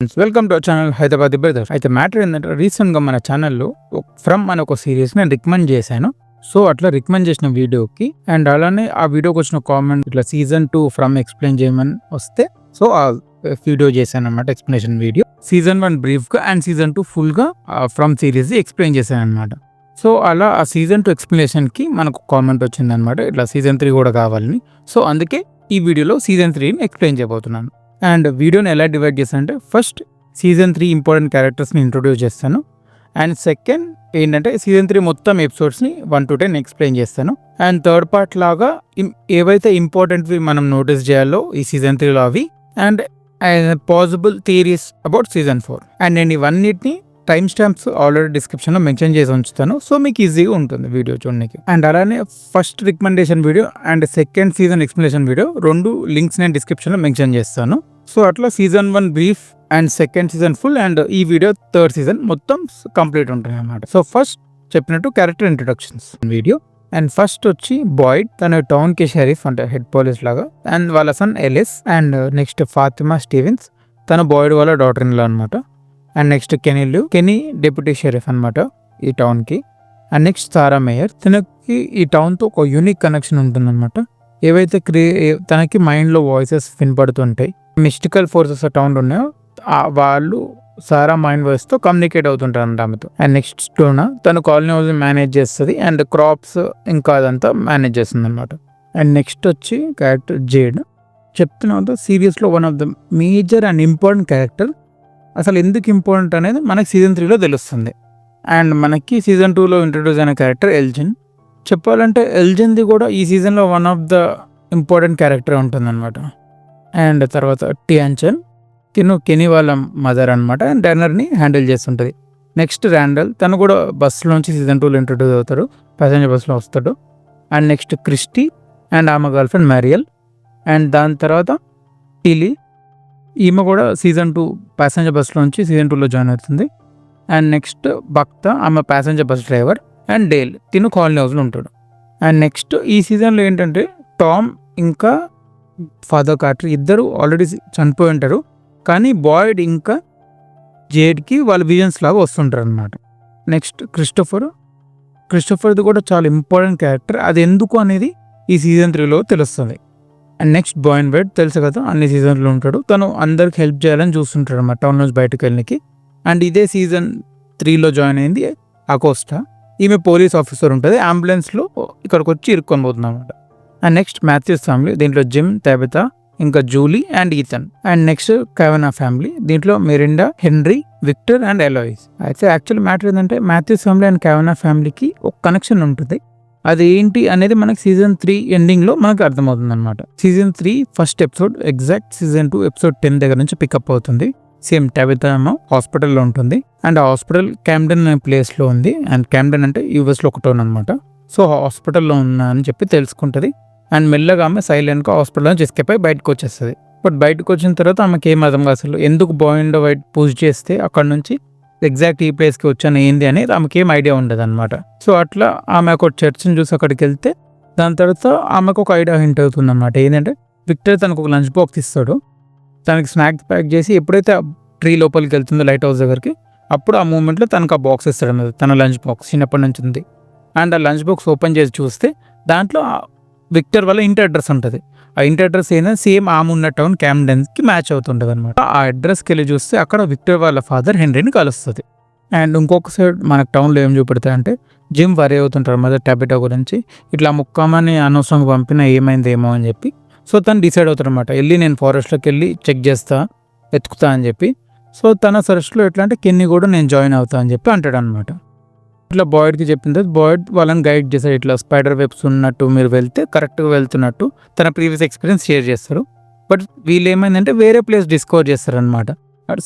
Welcome to our channel Hyderabad brothers. అయితే matter ఏంటంటే రీసెంట్గా మన ఛానల్లో ఫ్రమ్ అనే ఒక సిరీస్ నేను రికమెండ్ చేశాను. సో అట్లా రికమెండ్ చేసిన వీడియోకి అండ్ అలానే ఆ వీడియోకి వచ్చిన కామెంట్ ఇట్లా సీజన్ 2 ఫ్రమ్ ఎక్స్ప్లెయిన్ చేయమని వస్తే సో ఆ వీడియో చేశాను అనమాట. ఎక్స్ప్లెనేషన్ వీడియో సీజన్ 1 బ్రీఫ్గా అండ్ సీజన్ 2 ఫుల్గా ఫ్రమ్ సిరీస్ ఎక్స్ప్లెయిన్ చేశాను అనమాట. సో అలా ఆ సీజన్ 2 ఎక్స్ప్లెనేషన్కి మనకు కామెంట్ వచ్చిందనమాట, ఇట్లా సీజన్ 3 కూడా కావాలని. సో అందుకే ఈ వీడియోలో సీజన్ 3ని ఎక్స్ప్లెయిన్ చేయబోతున్నాను. అండ్ వీడియోని ఎలా డివైడ్ చేస్తానంటే, ఫస్ట్ సీజన్ 3 ఇంపార్టెంట్ క్యారెక్టర్స్ని ఇంట్రొడ్యూస్ చేస్తాను. అండ్ సెకండ్ ఏంటంటే సీజన్ 3 మొత్తం ఎపిసోడ్స్ని 1 to 10 ఎక్స్ప్లెయిన్ చేస్తాను. అండ్ థర్డ్ పార్ట్ లాగా ఏవైతే ఇంపార్టెంట్వి మనం నోటీస్ చేయాలో ఈ సీజన్ 3లో అవి, and possible theories about season 4. And నేను ఇవన్నిటిని టైమ్ స్టాంప్స్ ఆల్రెడీ డిస్క్రిప్షన్లో మెన్షన్ చేసి ఉంచుతాను. సో మీకు ఈజీగా ఉంటుంది వీడియో చూడడానికి. అండ్ అలానే first recommendation video and second season explanation video రెండు లింక్స్ నేను డిస్క్రిప్షన్లో మెన్షన్ చేస్తాను. సో అట్లా season 1 brief and second season full and ఈ వీడియో థర్డ్ సీజన్ మొత్తం కంప్లీట్ ఉంటుంది అన్నమాట. సో ఫస్ట్ చెప్పినట్టు character introductions video. And first వచ్చి బాయిడ్, తన టౌన్ కి షరీఫ్ అంటే హెడ్ పోలీస్ లాగా. అండ్ వాళ్ళ son Ellis. And next Fatima Stevens, తన బాయిడ్ వాళ్ళ డాటర్ ఇన్ లా అనమాట. అండ్ నెక్స్ట్ కెనీ డిప్యూటీ షరీఫ్ అనమాట ఈ టౌన్కి. అండ్ నెక్స్ట్ సారా మేయర్, తనకి ఈ టౌన్తో ఒక యూనిక్ కనెక్షన్ ఉంటుందన్నమాట. ఏవైతే తనకి మైండ్లో వాయిసెస్ వినపడుతుంటాయి, మిస్టికల్ ఫోర్సెస్ టౌన్లో ఉన్నాయో వాళ్ళు సారా మైండ్ వాయిస్తో కమ్యూనికేట్ అవుతుంటారు అన్నమాట ఆమెతో. అండ్ నెక్స్ట్ స్టోనా, తను కాలనీ హౌస్ మేనేజ్ చేస్తుంది అండ్ క్రాప్స్ ఇంకా అదంతా మేనేజ్ చేస్తుంది అనమాట. అండ్ నెక్స్ట్ వచ్చి క్యారెక్టర్ జేడ్. చెప్తున్నా సిరీస్లో one of the major and important character. అసలు ఎందుకు ఇంపార్టెంట్ అనేది మనకి సీజన్ 3లో తెలుస్తుంది. అండ్ మనకి సీజన్ 2లో ఇంట్రడ్యూస్ అయిన క్యారెక్టర్ ఎల్జిన్. చెప్పాలంటే ఎల్జిన్ది కూడా ఈ సీజన్లో one of the important character ఉంటుందన్నమాట. అండ్ తర్వాత టియాన్చెన్, కెనీ వాళ్ళ మదర్ అనమాట. అండ్ డైనర్ని హ్యాండిల్ చేస్తుంటుంది. నెక్స్ట్ ర్యాండల్, తను కూడా బస్సులోంచి సీజన్ 2లో ఇంట్రడ్యూస్ అవుతాడు, ప్యాసింజర్ బస్సులో వస్తాడు. అండ్ నెక్స్ట్ క్రిస్టీ అండ్ ఆమె గర్ల్ ఫ్రెండ్ మ్యారియల్. అండ్ దాని తర్వాత టిలీ, ఈమె కూడా సీజన్ 2 ప్యాసింజర్ బస్సులోంచి సీజన్ 2లో జాయిన్ అవుతుంది. అండ్ నెక్స్ట్ భక్త, ఆమె passenger bus driver. And Dale, తిను కాలనీ హౌస్లో ఉంటాడు. అండ్ నెక్స్ట్ ఈ సీజన్లో ఏంటంటే టామ్ ఇంకా ఫాదర్ కార్టర్ ఇద్దరు ఆల్రెడీ చనిపోయి ఉంటారు, కానీ బాయిడ్ ఇంకా జేడ్కి వాళ్ళ విజన్స్ లాగా వస్తుంటారు అనమాట. నెక్స్ట్ క్రిస్టోఫర్ది కూడా చాలా ఇంపార్టెంట్ క్యారెక్టర్. అది ఎందుకు అనేది ఈ సీజన్ 3లో తెలుస్తుంది. అండ్ నెక్స్ట్ బాయిన్ వైడ్, తెలుసు కదా అన్ని సీజన్లో ఉంటాడు, తను అందరికి హెల్ప్ చేయాలని చూస్తుంటాడు అన్నమాట టౌన్ నుంచి బయటకు వెళ్ళడానికి. అండ్ ఇదే సీజన్ 3లో జాయిన్ అయింది అకోస్టా. ఈమె పోలీస్ ఆఫీసర్ ఉంటుంది, అంబులెన్స్లో ఇక్కడికి వచ్చి ఇరుక్కొని పోతుంది అనమాట. అండ్ నెక్స్ట్ మాథ్యూస్ ఫ్యామిలీ, దీంట్లో జిమ్, తాబితా, ఇంకా Julie and Ethan. And next Kavanaugh family, దీంట్లో Miranda, Henry, Victor and Eloise. అయితే యాక్చువల్ మ్యాటర్ ఏంటంటే మాథ్యూస్ ఫ్యామిలీ అండ్ కవెనా ఫ్యామిలీకి ఒక కనెక్షన్ ఉంటుంది. అది ఏంటి అనేది మనకి సీజన్ 3 ఎండింగ్లో మనకు అర్థమవుతుంది అనమాట. Season 3 first episode exact season 2 episode 10 దగ్గర నుంచి పికప్ అవుతుంది. సేమ్ టాబితా ఏమో హాస్పిటల్లో ఉంటుంది. అండ్ ఆ హాస్పిటల్ క్యామ్డెన్ అనే ప్లేస్లో ఉంది. అండ్ క్యామ్డెన్ అంటే యూఎస్లో ఒక టౌన్ అనమాట. సో హాస్పిటల్లో ఉన్నా అని చెప్పి తెలుసుకుంటుంది. అండ్ మెల్లగా ఆమె సైలెంట్గా హాస్పిటల్ నుంచి ఎస్కేప్ అయి బయటకు వచ్చేస్తుంది. బట్ బయటకు వచ్చిన తర్వాత ఆమెకి ఏం అర్థం కాదు అసలు ఎందుకు బాయిండ్ వైట్ పూజ చేస్తే అక్కడ నుంచి ఎగ్జాక్ట్ ఈ ప్లేస్కి వచ్చాను ఏంది అనేది ఆమెకి ఏం ఐడియా ఉండదు అనమాట. సో అట్లా ఆమె ఒక చర్చ్ని చూసి అక్కడికి వెళ్తే దాని తర్వాత ఆమెకు ఒక ఐడియా హింట్ అవుతుంది అనమాట. ఏంటంటే విక్టర్ తనకు ఒక లంచ్ బాక్స్ ఇస్తాడు, తనకి స్నాక్స్ ప్యాక్ చేసి ఎప్పుడైతే ట్రీ లోపలికి వెళ్తుందో లైట్ హౌస్ దగ్గరికి, అప్పుడు ఆ మూమెంట్లో తనకు ఆ బాక్స్ ఇస్తాడు అన్నది, తన లంచ్ బాక్స్ చిన్నప్పటి నుంచి ఉంది. అండ్ ఆ లంచ్ బాక్స్ ఓపెన్ చేసి చూస్తే దాంట్లో విక్టర్ వల్ల ఇంటి అడ్రస్ ఉంటుంది. ఆ ఇంటి అడ్రస్ అయినా సేమ్ ఆమె ఉన్న టౌన్ క్యామ్డెన్కి మ్యాచ్ అవుతుంటుంది అనమాట. ఆ అడ్రస్కి వెళ్ళి చూస్తే అక్కడ విక్టర్ వాళ్ళ ఫాదర్ హెన్రీని కలుస్తుంది. అండ్ ఇంకొక సైడ్ మనకు టౌన్లో ఏం చూపెడతాయంటే జిమ్ వరీ అవుతుంటారు మదర్ టాబిటా గురించి, ఇట్లా ముక్కమని అనవసరంగా పంపినా ఏమైందేమో అని చెప్పి. సో తను డిసైడ్ అవుతాడు అనమాట, వెళ్ళి నేను ఫారెస్ట్లోకి వెళ్ళి చెక్ చేస్తా, ఎత్తుకుతా అని చెప్పి. సో తన సర్చ్లో ఎట్లా అంటే కెన్నీ కూడా నేను జాయిన్ అవుతా అని చెప్పి అంటాడు అనమాట. ఇట్లా బాయిడ్కి చెప్పిన తర్వాత బాయిడ్ వాళ్ళని గైడ్ చేస్తారు, ఇట్లా స్పైడర్ వెబ్స్ ఉన్నట్టు మీరు వెళ్తే కరెక్ట్గా వెళ్తున్నట్టు తన ప్రీవియస్ ఎక్స్పీరియన్స్ షేర్ చేస్తారు. బట్ వీళ్ళు ఏమైందంటే వేరే ప్లేస్ డిస్కవర్ చేస్తారనమాట.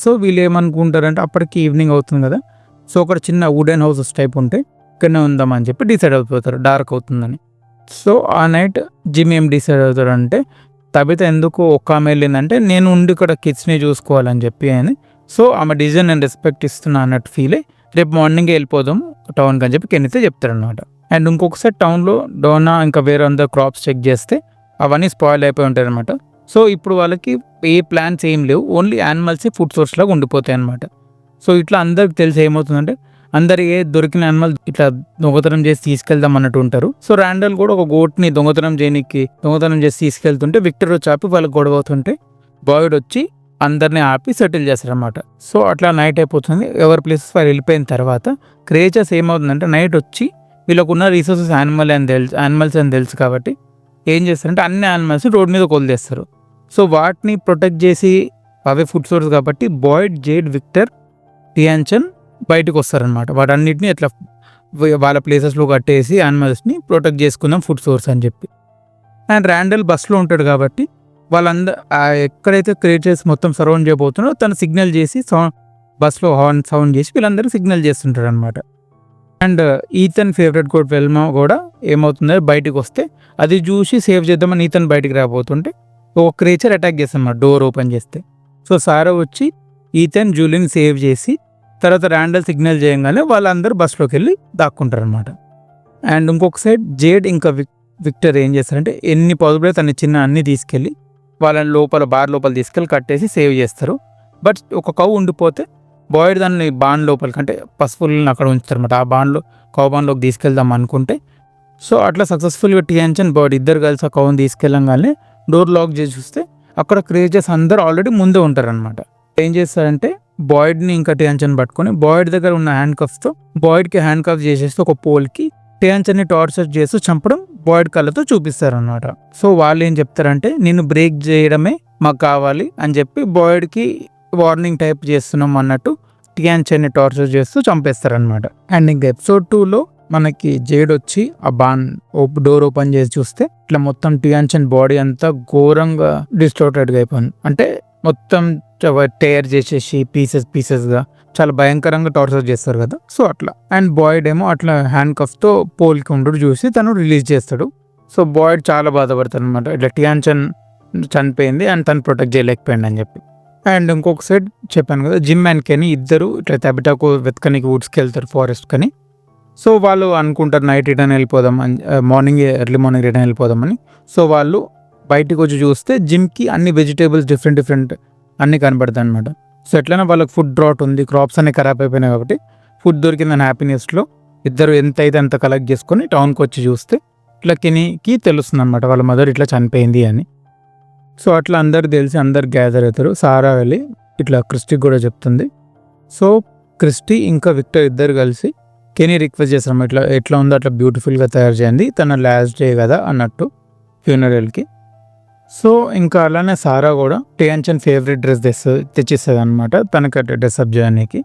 సో వీళ్ళు ఏమనుకుంటారంటే అప్పటికి ఈవినింగ్ అవుతుంది కదా, సో ఒక చిన్న వుడెన్ హౌసెస్ టైప్ ఉంటే ఇక్కడనే ఉందామని చెప్పి డిసైడ్ అయిపోతారు, డార్క్ అవుతుందని. సో ఆ నైట్ జిమ్ ఏం డిసైడ్ అవుతారంటే తబిత ఎందుకు ఒక్క ఆమె వెళ్ళిందంటే నేను ఉండి ఇక్కడ కిడ్స్ని చూసుకోవాలని చెప్పి అని. సో ఆమె డిసిజన్ నేను రెస్పెక్ట్ ఇస్తున్నా అన్నట్టు ఫీల్ అయ్యి రేపు మార్నింగే వెళ్ళిపోదాము టౌన్కి అని చెప్పి కెన్నీతో చెప్తారనమాట. అండ్ ఇంకొకసారి టౌన్లో డోనా ఇంకా వేరే అందరు క్రాప్స్ చెక్ చేస్తే అవన్నీ స్పాయిల్ అయిపోయి ఉంటాయి అనమాట. సో ఇప్పుడు వాళ్ళకి ఏ ప్లాన్స్ ఏం లేవు, ఓన్లీ యానిమల్సే ఫుడ్ సోర్స్ లాగా ఉండిపోతాయి అనమాట. సో ఇట్లా అందరికి తెలిసి ఏమవుతుందంటే అందరు ఏ దొరికిన యానిమల్ ఇట్లా దొంగతనం చేసి తీసుకెళ్దాం అన్నట్టు ఉంటారు. సో ర్యాండల్ కూడా ఒక గోట్ని దొంగతనం చేసి తీసుకెళ్తుంటే విక్టర్ వచ్చి ఆపి వాళ్ళకి గొడవ అవుతుంటే బాయిడ్ వచ్చి అందరినీ ఆపి సెటిల్ చేస్తారనమాట. సో అట్లా నైట్ అయిపోతుంది, ఎవరి ప్లేసెస్ వారు వెళ్ళిపోయిన తర్వాత క్రియేచర్స్ ఏమవుతుందంటే నైట్ వచ్చి వీళ్ళకున్న రీసోర్సెస్ యానిమల్స్ అని తెలుసు కాబట్టి ఏం చేస్తారంటే అన్ని యానిమల్స్ రోడ్ మీద వదిలేస్తారు. సో వాటిని ప్రొటెక్ట్ చేసి అవే ఫుడ్ సోర్స్ కాబట్టి బాయిడ్, జేడ్, విక్టర్, టియాన్చన్ బయటకు వస్తారనమాట. వాటన్నిటిని అట్లా వాళ్ళ ప్లేసెస్లో కట్టేసి యానిమల్స్ని ప్రొటెక్ట్ చేసుకుందాం ఫుడ్ సోర్స్ అని చెప్పి. అండ్ ర్యాండల్ బస్లో ఉంటాడు కాబట్టి వాళ్ళందరూ ఎక్కడైతే క్రియేచర్స్ మొత్తం సరౌండ్ చేయబోతున్నారో తను సిగ్నల్ చేసి బస్లో హార్న్ సౌండ్ చేసి వీళ్ళందరూ సిగ్నల్ చేస్తుంటారు అనమాట. And Ethan favourite code Velama కూడా ఏమవుతుందో బయటకు వస్తే అది చూసి సేవ్ చేద్దామని ఈతన్ బయటికి రాబోతుంటే ఒక క్రియేచర్ అటాక్ చేస్తామన్నమాట డోర్ ఓపెన్ చేస్తే. సో సారా వచ్చి ఈతన్, జూలిని సేవ్ చేసి తర్వాత ర్యాండల్ సిగ్నల్ చేయగానే వాళ్ళందరూ బస్లోకి వెళ్ళి దాక్కుంటారు అనమాట. అండ్ ఇంకొక సైడ్ జేడ్ ఇంకా విక్టర్ ఏం చేస్తారంటే ఎన్ని పాసిబుల్ తన చిన్న అన్ని తీసుకెళ్ళి వాళ్ళని బార్ లోపల తీసుకెళ్ళి కట్టేసి సేవ్ చేస్తారు. బట్ ఒక కౌ ఉండిపోతే బాయిడ్ దాన్ని బాండ్ లోపలికి అంటే పసుపుల్ని అక్కడ ఉంచుతారన్నమాట. ఆ కౌ బాండ్లోకి తీసుకెళ్దాం అనుకుంటే సో అట్లా సక్సెస్ఫుల్గా టియాన్చన్ బాయిడ్ ఇద్దరు కలిసి ఆ కౌని తీసుకెళ్ళంగానే డోర్ లాక్ చేసి చూస్తే అక్కడ క్రియేచర్స్ అందరూ ఆల్రెడీ ముందే ఉంటారనమాట. ఏం చేస్తారంటే బాయిడ్ని ఇంకా టియాన్చన్ పట్టుకొని బాయిడ్ దగ్గర ఉన్న హ్యాండ్ కఫ్తో బాయిడ్కి హ్యాండ్ కఫ్ చేసేసి ఒక పోల్కి టియాన్చన్ని టార్చర్ చేస్తూ చంపడం బాయిడ్ కళ్ళతో చూపిస్తారనమాట. సో వాళ్ళు ఏం చెప్తారంటే నిన్ను బ్రేక్ చేయడమే మాకు కావాలి అని చెప్పి బాయిడ్కి వార్నింగ్ టైప్ చేస్తున్నాం అన్నట్టు టియాన్చన్ని టార్చర్ చేస్తూ చంపేస్తారనమాట. అండ్ ఇంకా ఎపిసోడ్ 2లో మనకి జేడ్ వచ్చి ఆ డోర్ ఓపెన్ చేసి చూస్తే ఇట్లా మొత్తం టియాన్చన్ బాడీ అంతా ఘోరంగా డిస్టోర్టెడ్గా అయిపోయింది. అంటే మొత్తం టేర్ చేసేసి పీసెస్గా చాలా భయంకరంగా టార్చర్ చేస్తారు కదా, సో అట్లా. అండ్ బాయిడ్ ఏమో అట్లా హ్యాండ్ కఫ్తో పోల్కి ఉండడు చూసి తను రిలీజ్ చేస్తాడు. సో బాయిడ్ చాలా బాధపడతాడు అనమాట, ఇట్లా టియాన్చన్ చనిపోయింది అండ్ తను ప్రొటెక్ట్ చేయలేకపోయింది అని చెప్పి. అండ్ ఇంకొక సైడ్ చెప్పాను కదా జిమ్ అండ్ కెనీ ఇద్దరు ఇట్లా తబిటాకు వెతకనికి వుడ్స్కి వెళ్తారు ఫారెస్ట్ కని. సో వాళ్ళు అనుకుంటారు నైట్ రిటర్న్ వెళ్ళిపోదాం అని, ఎర్లీ మార్నింగ్ రిటర్న్ వెళ్ళిపోదామని. సో వాళ్ళు బయటకు వచ్చి చూస్తే జిమ్కి అన్ని వెజిటేబుల్స్ డిఫరెంట్ అన్నీ కనబడతాయి అనమాట. సో ఎట్లైనా వాళ్ళకి ఫుడ్ డ్రాట్ ఉంది, క్రాప్స్ అన్నీ ఖరాబ్ అయిపోయినాయి కాబట్టి ఫుడ్ దొరికిందని హ్యాపీనెస్లో ఇద్దరు ఎంత అయితే అంత కలెక్ట్ చేసుకొని టౌన్కి వచ్చి చూస్తే ఇట్లా కెనీకి తెలుస్తుంది అనమాట వాళ్ళ మదర్ ఇట్లా చనిపోయింది అని. సో అట్లా అందరు తెలిసి అందరు గ్యాదర్ అవుతారు. సారా వెళ్ళి ఇట్లా క్రిస్టీకి కూడా చెప్తుంది. సో క్రిస్టీ ఇంకా విక్టర్ ఇద్దరు కలిసి కెనీ రిక్వెస్ట్ చేస్తారన్నమాట, ఇట్లా ఎట్లా ఉందో అట్లా బ్యూటిఫుల్గా తయారు చేయండి, తన లాస్ట్ డే కదా అన్నట్టు ఫ్యూనరల్కి. సో ఇంకా అలానే సారా కూడా టియాన్చన్ ఫేవరెట్ డ్రెస్ తెచ్చిస్తుంది అనమాట తనకి అట్లా డ్రెస్ అప్ చేయడానికి.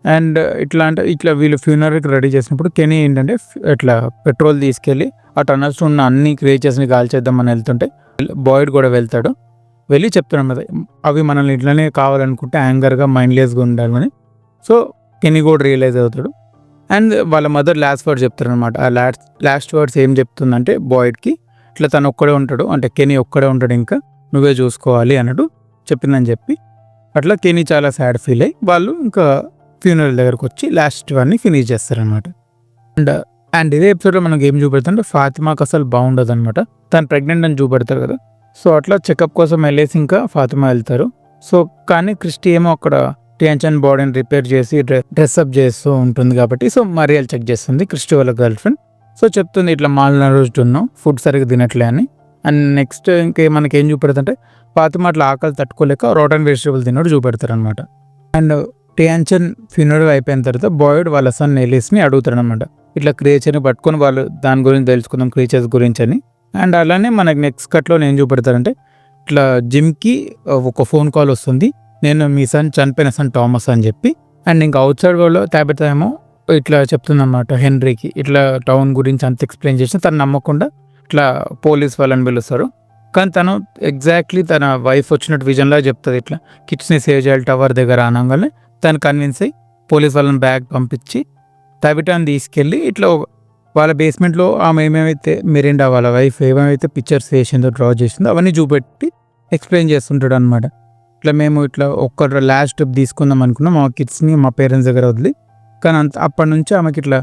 అండ్ ఇట్లా వీళ్ళు ఫ్యూనరల్కి రెడీ చేసినప్పుడు కెనీ ఏంటంటే ఇట్లా పెట్రోల్ తీసుకెళ్ళి ఆ టనల్స్ ఉన్న అన్ని క్రియేచర్స్ని కాల్చేద్దామని వెళ్తుంటే బాయిడ్ కూడా వెళ్తాడు. వెళ్ళి చెప్తాడు అన్నమాట అవి మనల్ని ఇట్లనే కావాలనుకుంటే యాంగర్గా మైండ్లెస్గా ఉండాలని. సో కెనీ కూడా రియలైజ్ అవుతాడు. అండ్ వాళ్ళ మదర్ లాస్ట్ వర్డ్స్ చెప్తారు అనమాట. ఆ లాస్ట్ వర్డ్స్ ఏం చెప్తుందంటే బాయిడ్కి ఇట్లా తను ఒక్కడే ఉంటాడు, అంటే కెనీ ఒక్కడే ఉంటాడు, ఇంకా నువ్వే చూసుకోవాలి అన్నట్టు చెప్పిందని చెప్పి అట్లా కెనీ చాలా సాడ్ ఫీల్ అయ్యి వాళ్ళు ఇంకా ఫ్యూనరల్ దగ్గరకు వచ్చి లాస్ట్ వాన్ని ఫినిష్ చేస్తారనమాట. అండ్ ఇదే ఎపిసోడ్లో మనకి ఏం చూపెడతారంటే ఫాతిమాకి అసలు బాగుండదు అనమాట, తను ప్రెగ్నెంట్ అని చూపెడతారు కదా. సో అట్లా చెకప్ కోసం వెళ్ళేసి ఇంకా ఫాతిమా వెళ్తారు. సో కానీ క్రిస్టీ ఏమో అక్కడ టియాన్చన్ బాడీని రిపేర్ చేసి డ్రెస్అప్ చేస్తూ ఉంటుంది కాబట్టి సో మరియల్ చెక్ చేస్తుంది క్రిస్టీ వాళ్ళ గర్ల్ ఫ్రెండ్. సో చెప్తుంది ఇట్లా మాల్నరిష్డ్ ఉన్నాం, ఫుడ్ సరిగ్గా తినట్లే అని. అండ్ నెక్స్ట్ మనకి ఏం చూపెడతారంటే ఫాతిమా అట్లా ఆకలి తట్టుకోలేక రోటన్ వెజిటేబుల్ తిన్నాడు చూపెడతారు అనమాట. అండ్ టియాన్చన్ ఫ్యూనరల్ అయిపోయిన తర్వాత బాయిడ్ వాళ్ళ సన్ ఎలిస్ని అడుగుతాడు అనమాట, ఇట్లా క్రియేచర్ని పట్టుకొని వాళ్ళు దాని గురించి తెలుసుకుందాం క్రియేచర్స్ గురించి అని. అండ్ అలానే మనకి నెక్స్ట్ కట్లో ఏం చూపెడతారంటే ఇట్లా జిమ్కి ఒక ఫోన్ కాల్ వస్తుంది, నేను మీ సన్ చనిపోయిన సన్ థామస్ అని చెప్పి. అండ్ ఇంకా అవుట్ సైడ్ వాళ్ళు తాబితా ఏమో ఇట్లా చెప్తుందన్నమాట హెన్రీకి ఇట్లా టౌన్ గురించి అంత ఎక్స్ప్లెయిన్ చేసి తను నమ్మకుండా ఇట్లా పోలీస్ వాళ్ళని పిలుస్తారు. కానీ తను ఎగ్జాక్ట్లీ తన వైఫ్ వచ్చినట్టు విజన్లా చెప్తుంది, ఇట్లా కిడ్స్ని సేవ్ చేయాలి టవర్ దగ్గర అనగానే తను కన్విన్స్ అయ్యి పోలీస్ వాళ్ళని బ్యాగ్ పంపించి తాబిటాని తీసుకెళ్ళి ఇట్లా వాళ్ళ బేస్మెంట్లో ఆమె ఏమేమైతే మెరిండా వాళ్ళ వైఫ్ ఏమేమైతే పిక్చర్స్ వేసిందో డ్రా చేసిందో అవన్నీ చూపెట్టి ఎక్స్ప్లెయిన్ చేస్తుంటాడు అనమాట. ఇట్లా మేము ఇట్లా ఒక్క లాస్ట్ ట్రిప్ తీసుకుందాం అనుకున్నాం మా కిడ్స్ని మా పేరెంట్స్ దగ్గర వదిలి, కానీ అప్పటి నుంచి ఆమెకి ఇట్లా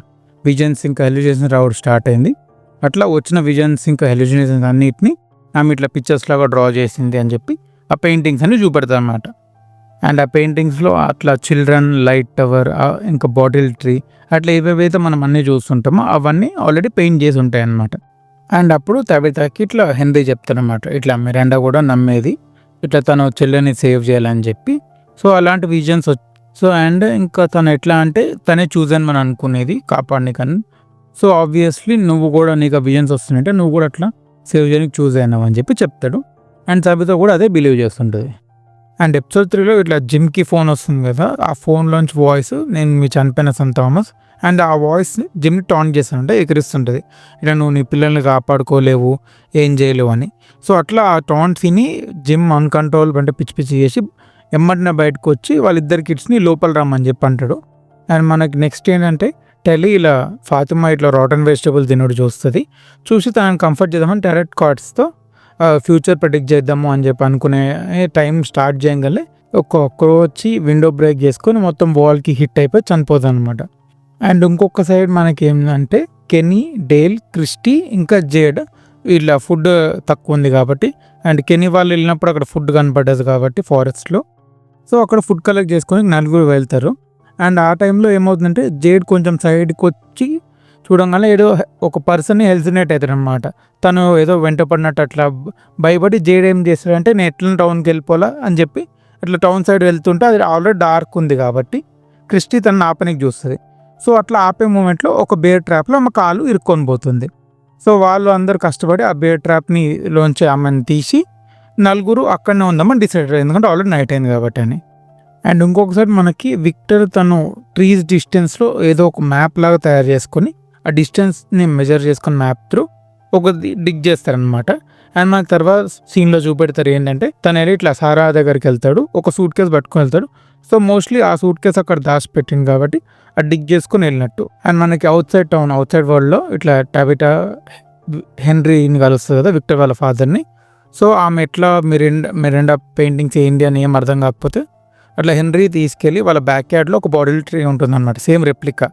విజన్స్ ఇంకా హెల్యూజినేషన్స్ రావడం స్టార్ట్ అయింది. అట్లా వచ్చిన విజన్స్ ఇంకా హెల్యూజినేషన్స్ అన్నిటిని ఆమె ఇట్లా పిక్చర్స్ లాగా డ్రా చేసింది అని చెప్పి ఆ పెయింటింగ్స్ అన్ని చూపెడతారు అనమాట. అండ్ ఆ పెయింటింగ్స్లో అట్లా చిల్డ్రన్, లైట్ టవర్, ఇంకా బాటిల్ ట్రీ, అట్లా ఏవేవైతే మనం అన్నీ చూస్తుంటామో అవన్నీ ఆల్రెడీ పెయింట్ చేసి ఉంటాయి అన్నమాట. అండ్ అప్పుడు తబితాకి ఇట్లా హెన్రీ చెప్తారనమాట, ఇట్లా మిరాండా కూడా నమ్మేది ఇట్లా తను చెల్లెని సేవ్ చేయాలని చెప్పి. సో అలాంటి విజన్స్. సో అండ్ ఇంకా తను ఎట్లా అంటే తనే చూసాను మనం అనుకునేది కాపాడనికని. సో ఆబ్వియస్లీ నువ్వు కూడా నీకు ఆ విజన్స్ వస్తున్నాయంటే నువ్వు కూడా అట్లా సేవ్ చేయడానికి చూస్ అయినావు అని చెప్పి చెప్తాడు. అండ్ తబితా కూడా అదే బిలీవ్ చేస్తుంటుంది. అండ్ ఎపిసోడ్ 3లో ఇట్లా జిమ్కి ఫోన్ వస్తుంది కదా, ఆ ఫోన్లోంచి వాయిస్ నేను మీ చనిపోయిన సన్ థామస్, అండ్ ఆ వాయిస్ జిమ్ని టాన్ చేస్తుంటే ఎగిరిస్తుంటుంది, ఇలా నువ్వు నీ పిల్లల్ని కాపాడుకోలేవు, ఏం చేయలేవు అని. సో అట్లా ఆ టాంట్ విని జిమ్ అన్కంట్రోల్ అంటే పిచ్చి పిచ్చి చేసి ఎమ్మటిన బయటకు వచ్చి వాళ్ళిద్దరు కిడ్స్ని లోపల రమ్మని చెప్పి అంటాడు. అండ్ మనకి నెక్స్ట్ ఏంటంటే టెలి ఇలా ఫాతిమా ఇట్లా రాటన్ వెజిటబుల్ తినడు చూస్తుంది. చూసి తనని కంఫర్ట్ చేద్దామని టెరెట్ కార్డ్స్తో ఫ్యూచర్ ప్రెడిక్ట్ చేద్దాము అని చెప్పి అనుకునే టైం స్టార్ట్ చేయగలే ఒక్కొక్కరు వచ్చి విండో బ్రేక్ చేసుకొని మొత్తం వాల్కి హిట్ అయిపోయి చనిపోతుంది అనమాట. అండ్ ఇంకొక సైడ్ మనకి ఏంటంటే కెనీ, డేల్, క్రిస్టీ ఇంకా జేడ్ వీళ్ళ ఫుడ్ తక్కువ ఉంది కాబట్టి, అండ్ కెనీ వాళ్ళు వెళ్ళినప్పుడు అక్కడ ఫుడ్ కనపడ్డది కాబట్టి ఫారెస్ట్లో, సో అక్కడ ఫుడ్ కలెక్ట్ చేసుకొని నలుగురు వెళ్తారు. అండ్ ఆ టైంలో ఏమవుతుందంటే జేడ్ కొంచెం సైడ్కి వచ్చి చూడంగానే ఏదో ఒక పర్సన్ని హెల్సినేట్ అవుతాడు అనమాట. తను ఏదో వెంట పడినట్టు అట్లా భయపడి జేడ్ ఏం చేస్తాడంటే నేను ఎట్లా టౌన్కి వెళ్ళిపోలా అని చెప్పి అట్లా టౌన్ సైడ్ వెళ్తుంటే అది ఆల్రెడీ డార్క్ ఉంది కాబట్టి క్రిస్టీ తనని ఆపనికి చూస్తుంది. సో అట్లా ఆపే మూమెంట్లో ఒక బేర్ ట్రాప్లో ఆమె కాలు ఇరుక్కొని పోతుంది. సో వాళ్ళు అందరు కష్టపడి ఆ బేర్ ట్రాప్ని లోంచి ఆమెను తీసి నలుగురు అక్కడనే ఉందామని డిసైడ్ అయ్యారు, ఎందుకంటే ఆల్రెడీ నైట్ అయింది కాబట్టి అని. అండ్ ఇంకొకసారి మనకి విక్టర్ తను ట్రీస్ డిస్టెన్స్లో ఏదో ఒక మ్యాప్ లాగా తయారు చేసుకొని ఆ డిస్టెన్స్ని మెజర్ చేసుకుని మ్యాప్ త్రూ ఒక డిగ్ చేస్తారనమాట. అండ్ మనకి తర్వాత సీన్లో చూపెడతారు ఏంటంటే తను వెళ్ళి ఇట్లా సారా దగ్గరికి వెళ్తాడు, ఒక సూట్ కేసు పట్టుకొని వెళ్తాడు. సో మోస్ట్లీ ఆ సూట్ కేసు అక్కడ దాచిపెట్టింది కాబట్టి ఆ డిగ్ చేసుకుని వెళ్ళినట్టు. అండ్ మనకి out side town, out side వరల్డ్లో ఇట్లా టాబిటా హెన్రీని కలుస్తుంది కదా, విక్టర్ వాళ్ళ ఫాదర్ని. సో ఆమె ఎట్లా మిరాండా పెయింటింగ్స్ ఏంటి అని ఏం అర్థం కాకపోతే అట్లా హెన్రీ తీసుకెళ్ళి వాళ్ళ బ్యాక్ యార్డ్లో ఒక బాటిల్ ట్రీ ఉంటుంది అనమాట, సేమ్ రెప్లికా.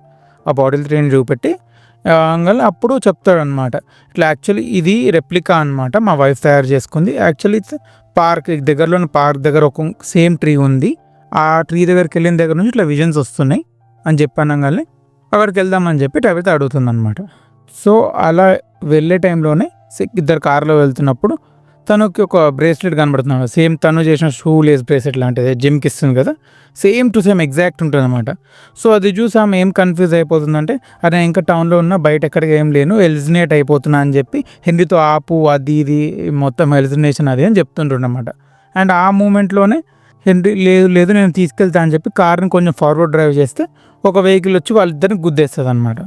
ఆ బాటిల్ ట్రీని చూపెట్టి అప్పుడు చెప్తాడనమాట, ఇట్లా యాక్చువల్లీ ఇది రెప్లికా అనమాట, మా వైఫ్ తయారు చేసుకుంది. యాక్చువల్లీ పార్క్ దగ్గరలోని పార్క్ దగ్గర ఒక సేమ్ ట్రీ ఉంది, ఆ ట్రీ దగ్గరికి వెళ్ళిన దగ్గర నుంచి ఇట్లా విజన్స్ వస్తున్నాయి అని చెప్పనగానే అక్కడికి వెళ్దామని చెప్పి టబితా అడుగుతుంది అనమాట. సో అలా వెళ్ళే టైంలోనే ఇద్దరు కార్లో వెళ్తున్నప్పుడు తనకి ఒక బ్రేస్లెట్ కనబడుతుంది, సేమ్ తను చేసిన షూ లేస్ బ్రేస్లెట్ లాంటిది జిమ్కి ఇస్తుంది కదా, సేమ్ టు సేమ్ ఎగ్జాక్ట్ ఉంటుంది అనమాట. సో అది చూసి ఆమె ఏం కన్ఫ్యూజ్ అయిపోతుందంటే అదే ఇంకా టౌన్లో ఉన్న బయట ఎక్కడికి ఏం లేను, ఎలిజినేట్ అయిపోతున్నా అని చెప్పి హెన్రీతో ఆపు అది ఇది మొత్తం ఎలిజినేషన్ అది అని చెప్తుంటుండమాట. అండ్ ఆ మూమెంట్లోనే హెన్రీ లేదు నేను తీసుకెళ్తా అని చెప్పి కార్ని కొంచెం ఫార్వర్డ్ డ్రైవ్ చేస్తే ఒక వెహికల్ వచ్చి వాళ్ళిద్దరిని గుద్దేస్తుంది అనమాట.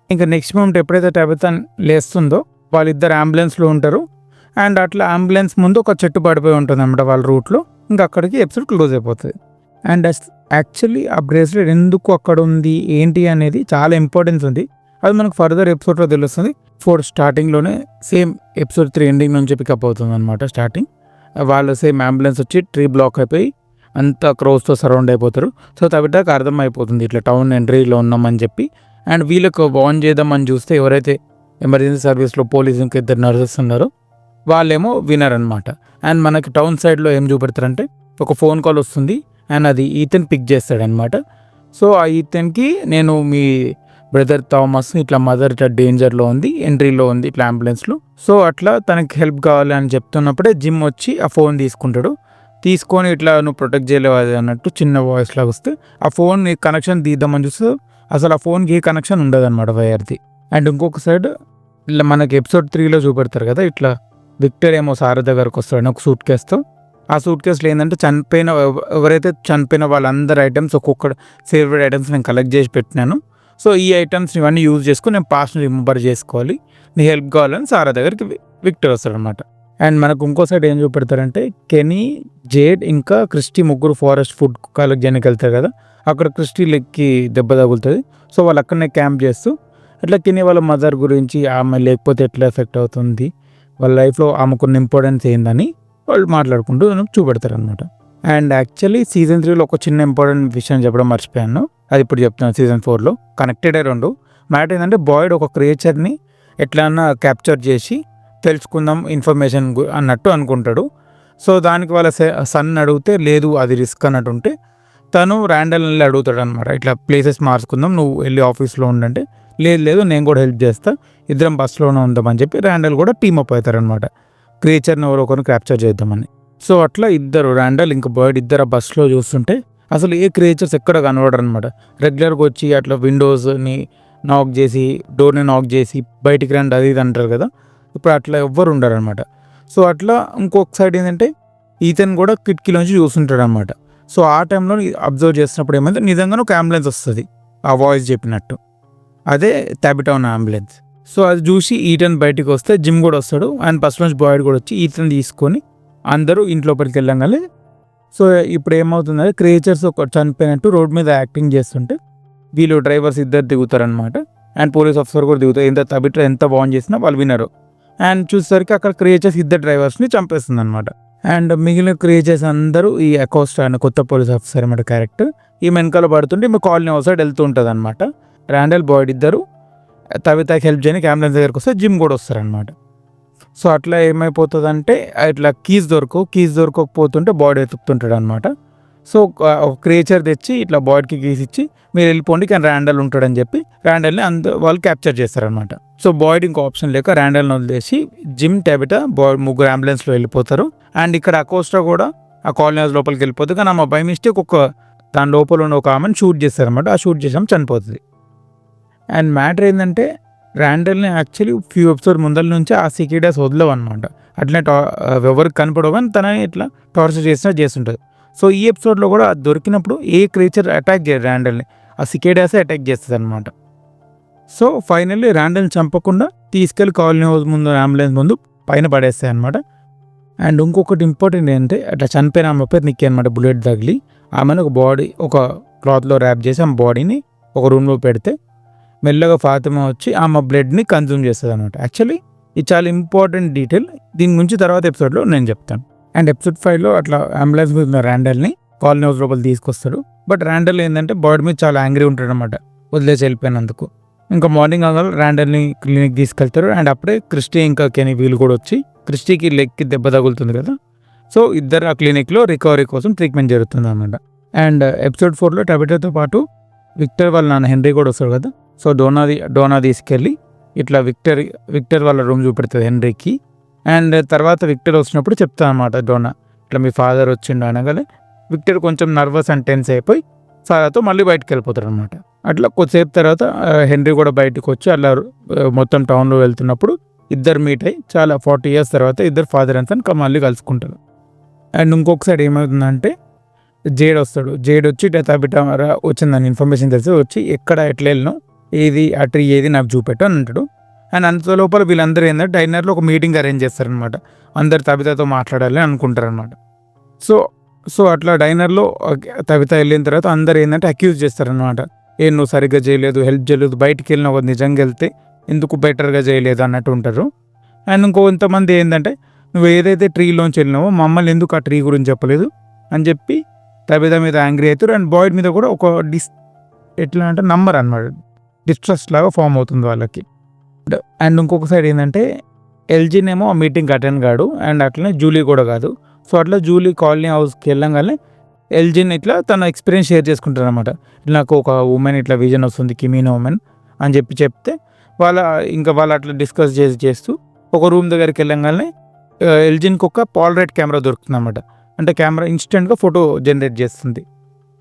ఇంకా నెక్స్ట్ మూమెంట్ ఎప్పుడైతే టబితా లేస్తుందో వాళ్ళిద్దరు అంబులెన్స్లో ఉంటారు. అండ్ అట్లా అంబులెన్స్ ముందు ఒక చెట్టు పడిపోయి ఉంటుంది అనమాట వాళ్ళ రూట్లో. ఇంకా అక్కడికి ఎపిసోడ్ క్లోజ్ అయిపోతుంది. అండ్ యాక్చువల్లీ ఆ బ్రేస్లెట్ ఎందుకు అక్కడ ఉంది ఏంటి అనేది చాలా ఇంపార్టెన్స్ ఉంది, అది మనకు ఫర్దర్ ఎపిసోడ్లో తెలుస్తుంది. స్టార్టింగ్లోనే సేమ్ ఎపిసోడ్ 3 ఎండింగ్ నుంచి పికప్ అవుతుంది అనమాట. స్టార్టింగ్ వాళ్ళు సేమ్ అంబులెన్స్ వచ్చి ట్రీ బ్లాక్ అయిపోయి అంతా క్రౌస్తో సరౌండ్ అయిపోతారు. సో తబితాకి అర్థం అయిపోతుంది ఇట్లా టౌన్ ఎంట్రీలో ఉన్నామని చెప్పి. అండ్ వీళ్ళకు వార్న్ చేద్దామని చూస్తే ఎవరైతే ఎమర్జెన్సీ సర్వీస్లో పోలీసు ఇంకా 2 నర్సెస్ ఉన్నారో వాళ్ళేమో వినరనమాట. అండ్ మనకి టౌన్ సైడ్లో ఏం చూపెడతారంటే ఒక ఫోన్ కాల్ వస్తుంది అండ్ అది ఈథన్ పిక్ చేస్తాడనమాట. సో ఆ ఈథన్కి నేను మీ బ్రదర్ థామస్ ఇట్లా మదర్ ఇట్లా డేంజర్లో ఉంది, ఎంట్రీలో ఉంది ఇట్లా అంబులెన్స్లో, సో అట్లా తనకి హెల్ప్ కావాలి అని చెప్తున్నప్పుడే జిమ్ వచ్చి ఆ ఫోన్ తీసుకుంటాడు. తీసుకొని ఇట్లా నువ్వు ప్రొటెక్ట్ చేయలేవు అది అన్నట్టు చిన్న వాయిస్ లాగా వస్తే ఆ ఫోన్ కనెక్షన్ తీద్దామని చూస్తే అసలు ఆ ఫోన్కి ఏ కనెక్షన్ ఉండదు అనమాట వైర్ది. అండ్ ఇంకొక సైడ్ ఇలా మనకి ఎపిసోడ్ 3లో చూపెడతారు కదా, ఇట్లా విక్టర్ ఏమో సారా దగ్గరకు వస్తాడని ఒక సూట్ కేసుతో. ఆ సూట్ కేసులో ఏంటంటే ఎవరైతే చనిపోయిన వాళ్ళందరి ఐటమ్స్ ఒక్కొక్క ఫేవరెట్ ఐటమ్స్ నేను కలెక్ట్ చేసి పెట్టినాను. సో ఈ ఐటమ్స్ ఇవన్నీ యూజ్ చేసుకొని నేను పాస్ట్ని రిమెంబర్ చేసుకోవాలి, నీ హెల్ప్ కావాలని సారా దగ్గరికి విక్టర్ వస్తాడనమాట. అండ్ మనకు ఇంకో సైడ్ ఏం చూపెడతారంటే కెనీ, జేడ్ ఇంకా క్రిస్టీ ముగ్గురు ఫారెస్ట్ ఫుడ్ కలెక్ట్ చేయడానికి వెళ్తారు కదా, అక్కడ క్రిస్టీ లెక్కి దెబ్బ తగులుతుంది. సో వాళ్ళు అక్కడనే క్యాంప్ చేస్తూ అట్లా కెనీ వాళ్ళ మదర్ గురించి ఆమె లేకపోతే ఎట్లా ఎఫెక్ట్ అవుతుంది, వాళ్ళ లైఫ్లో ఆమెకున్న ఇంపార్టెన్స్ ఏందని వాళ్ళు మాట్లాడుకుంటూ చూపెడతారు అనమాట. అండ్ యాక్చువల్లీ సీజన్ 3లో ఒక చిన్న ఇంపార్టెంట్ విషయం చెప్పడం మర్చిపోయాను, అది ఇప్పుడు చెప్తున్నాను. సీజన్ 4లో కనెక్టెడ్ 2 మ్యాటర్ ఏంటంటే బాయిడ్ ఒక క్రియేచర్ని ఎట్లన్నా క్యాప్చర్ చేసి తెలుసుకుందాం ఇన్ఫర్మేషన్ అన్నట్టు అనుకుంటాడు. సో దానికి వాళ్ళ సన్ అడిగితే లేదు అది రిస్క్ అన్నట్టు ఉంటే తను ర్యాండల్ వెళ్ళి అడుగుతాడు అనమాట, ఇట్లా ప్లేసెస్ మార్చుకుందాం నువ్వు వెళ్ళి ఆఫీస్లో ఉండంటే లేదు నేను కూడా హెల్ప్ చేస్తా, ఇద్దరం బస్సులోనే ఉందామని చెప్పి ర్యాండల్ కూడా టీమ్ అప్ అవుతారనమాట క్రియేచర్ని ఎవరొకరిని క్యాప్చర్ చేద్దామని. సో అట్లా ఇద్దరు ర్యాండల్ ఇంకా బర్డ్ ఇద్దరు బస్సులో చూస్తుంటే అసలు ఏ క్రియేచర్స్ ఎక్కడ కనబడరు అనమాట. రెగ్యులర్గా వచ్చి అట్లా విండోస్ని నాక్ చేసి డోర్ని నాక్ చేసి బయటికి రండి అది ఇది అంటారు కదా, ఇప్పుడు అట్లా ఎవ్వరు ఉండరు అనమాట. సో అట్లా ఇంకొక సైడ్ ఏంటంటే ఈతన్ కూడా కిటికీలోంచి చూస్తుంటాడు అనమాట. సో ఆ టైంలో అబ్జర్వ్ చేసినప్పుడు ఏమైతే నిజంగానే ఒక అంబులెన్స్ వస్తుంది ఆ వాయిస్ చెప్పినట్టు, అదే టాబిటౌన్ అంబులెన్స్. సో అది చూసి ఈటన్ బయటికి వస్తే జిమ్ కూడా వస్తాడు అండ్ ఫస్ట్ నుంచి బాయ్డ్ కూడా వచ్చి ఈతన్ తీసుకొని అందరూ ఇంట్లోపలికి వెళ్ళంగానే. సో ఇప్పుడు ఏమవుతుందంటే క్రియేచర్స్ ఒక చనిపోయినట్టు రోడ్ మీద యాక్టింగ్ చేస్తుంటే వీళ్ళు డ్రైవర్స్ ఇద్దరు దిగుతారనమాట అండ్ పోలీస్ ఆఫీసర్ కూడా దిగుతారు. ఎంత టాబిటా ఎంత బాగుంది చేసినా వాళ్ళు వినరు. అండ్ చూసేసరికి అక్కడ క్రియేచర్స్ ఇద్దరు డ్రైవర్స్ని చంపేస్తుంది అనమాట. అండ్ మిగిలిన క్రియేచర్స్ అందరూ ఈ అకోస్టా అనే కొత్త పోలీస్ ఆఫీసర్ అన్నమాట క్యారెక్టర్ ఈ వెనకాల పడుతుంటే ఈమె కాలనీ అవుట్ సైడ్ వెళ్తూ ఉంటుంది అనమాట. ర్యాండల్ బాయ్డ్ ఇద్దరు తవితాకి హెల్ప్ చేయడానికి అంబులెన్స్ దగ్గరకు వస్తే జిమ్ కూడా వస్తారనమాట. సో అట్లా ఏమైపోతుందంటే ఇట్లా కీస్ దొరకకపోతుంటే బాడీ వెతుకుతుంటాడు అనమాట. సో ఒక క్రియేచర్ తెచ్చి ఇట్లా బాడీకి కీస్ ఇచ్చి మీరు వెళ్ళిపోండి కానీ ర్యాండల్ ఉంటాడని చెప్పి ర్యాండల్ని వాళ్ళు క్యాప్చర్ చేస్తారనమాట. సో బాయ్డ్ ఇంకో ఆప్షన్ లేక ర్యాండల్ని వదిలేసి జిమ్ టాబిటా ముగ్గురు అంబులెన్స్లో వెళ్ళిపోతారు. అండ్ ఇక్కడ అకోస్టా కూడా ఆ కాలనీ హౌస్ లోపలికి వెళ్ళిపోతుంది కానీ ఆమె బై మిస్టేక్ దాని లోపల ఉన్న ఒక ఆమెను షూట్ చేస్తారనమాట. ఆ షూట్ చేసాం చనిపోతుంది. అండ్ మ్యాటర్ ఏంటంటే ర్యాండల్ని యాక్చువల్లీ ఫ్యూ ఎపిసోడ్ ముందల నుంచి ఆ సికిడాస్ వదలవు అనమాట. అట్లనే ఎవరికి కనపడవు కానీ తనని ఇట్లా టార్చర్ చేస్తుంటుంది. సో ఈ ఎపిసోడ్లో కూడా దొరికినప్పుడు ఏ క్రియేచర్ అటాక్ చేయరు ర్యాండల్ని, ఆ సికేడాసే అటాక్ చేస్తుంది అనమాట. సో ఫైనల్లీ ర్యాండల్ని చంపకుండా తీసుకెళ్ళి కాలనీ హౌస్ ముందు అంబులెన్స్ ముందు పైన పడేస్తాయి అనమాట. అండ్ ఇంకొకటి ఇంపార్టెంట్ ఏంటంటే అట్లా చనిపోయిన ఆమె పేరు నిక్కి అనమాట. బుల్లెట్ తగిలి ఆమెను ఒక క్లాత్లో ర్యాప్ చేసి ఆమె బాడీని ఒక రూమ్లో పెడితే మెల్లగా ఫాతిమా వచ్చి ఆమె బ్లడ్ని కన్జ్యూమ్ చేస్తుంది అనమాట. యాక్చువల్లీ ఇది చాలా ఇంపార్టెంట్ డీటెయిల్, దీని గురించి తర్వాత ఎపిసోడ్లో నేను చెప్తాను. అండ్ ఎపిసోడ్ 5లో అట్లా అంబులెన్స్ మీద ఉన్న ర్యాండల్ని కాలనీ హౌస్ లోపల తీసుకొస్తాడు. బట్ ర్యాండల్ ఏంటంటే బాడీ మీద చాలా యాంగ్రీ ఉంటాడు అనమాట వదిలేసి వెళ్ళిపోయినందుకు. ఇంకా మార్నింగ్ అవగానే ర్యాండల్ని క్లినిక్ తీసుకెళ్తారు. అండ్ అప్పుడే క్రిస్టీ ఇంకా కెనీ వీళ్ళు కూడా వచ్చి క్రిస్టీకి లెగ్కి దెబ్బ తగులుతుంది కదా, సో ఇద్దరు ఆ క్లినిక్లో రికవరీ కోసం ట్రీట్మెంట్ జరుగుతుంది అనమాట. అండ్ ఎపిసోడ్ 4లో టాబిటాతో పాటు విక్టర్ వాళ్ళ నాన్న హెన్రీ కూడా వస్తాడు కదా. సో డోనా తీసుకెళ్ళి ఇట్లా విక్టర్ వాళ్ళ రూమ్ చూపెడుతుంది హెన్రీకి. అండ్ తర్వాత విక్టర్ వచ్చినప్పుడు చెప్తాను అనమాట డోనా ఇట్లా మీ ఫాదర్ వచ్చిండు అనగానే విక్టర్ కొంచెం నర్వస్ అండ్ టెన్స్ అయిపోయి సారాతో మళ్ళీ బయటకు వెళ్ళిపోతాడు అనమాట. అట్లా కొద్దిసేపు తర్వాత హెన్రీ కూడా బయటకు వచ్చి అలా మొత్తం టౌన్లో వెళ్తున్నప్పుడు ఇద్దరు మీట్ అయ్యి చాలా 40 years తర్వాత ఇద్దరు ఫాదర్ అండ్ సన్ మళ్ళీ కలుసుకుంటారు. అండ్ ఇంకొక సైడ్ ఏమవుతుందంటే జేడ్ వస్తాడు. జేడ్ వచ్చి టాబిటా వచ్చిందని ఇన్ఫర్మేషన్ తెలిసి వచ్చి ఎక్కడ ఎట్లా వెళ్ళినో ఏది ఆ ట్రీ ఏది నాకు చూపెట్టు అని అంటాడు. అండ్ అంత లోపల వీళ్ళందరూ ఏంటంటే డైనర్లో ఒక మీటింగ్ అరేంజ్ చేస్తారనమాట. అందరు టాబిటాతో మాట్లాడాలి అనుకుంటారనమాట. సో అట్లా డైనర్లో టాబిటా వెళ్ళిన తర్వాత అందరు ఏంటంటే అక్యూజ్ చేస్తారనమాట. నువ్వు సరిగ్గా చేయలేదు, హెల్ప్ చేయలేదు, బయటికి వెళ్ళిన ఒక నిజంగా వెళ్తే ఎందుకు బెటర్గా చేయలేదు అన్నట్టు ఉంటారు. అండ్ ఇంకొంతమంది ఏంటంటే నువ్వు ఏదైతే ట్రీలోంచి వెళ్ళినావో మమ్మల్ని ఎందుకు ఆ ట్రీ గురించి చెప్పలేదు అని చెప్పి టాబిటా మీద యాంగ్రీ అవుతారు. అండ్ బాయ్డ్ మీద కూడా ఒక ఎట్లా అంటే నంబర్ అనమాట డిస్ట్రస్ట్ లాగా ఫామ్ అవుతుంది వాళ్ళకి. అండ్ ఇంకొక సైడ్ ఏంటంటే ఎల్జీనేమో ఆ మీటింగ్కి అటెండ్ కాడు అండ్ అట్లనే జూలీ కూడా కాదు. సో అట్లా జూలీ కాలనీ హౌస్కి వెళ్ళంగానే ఎల్జీని ఇట్లా తన ఎక్స్పీరియన్స్ షేర్ చేసుకుంటారు అనమాట. నాకు ఒక ఉమెన్ ఇట్లా విజన్ వస్తుంది కిమీనా ఉమెన్ అని చెప్తే వాళ్ళు అట్లా డిస్కస్ చేస్తూ ఒక రూమ్ దగ్గరికి వెళ్ళంగానే ఎల్జీకి ఒక పాలరైట్ కెమెరా దొరుకుతుంది అనమాట. అంటే కెమెరా ఇన్స్టెంట్గా ఫోటో జనరేట్ చేస్తుంది.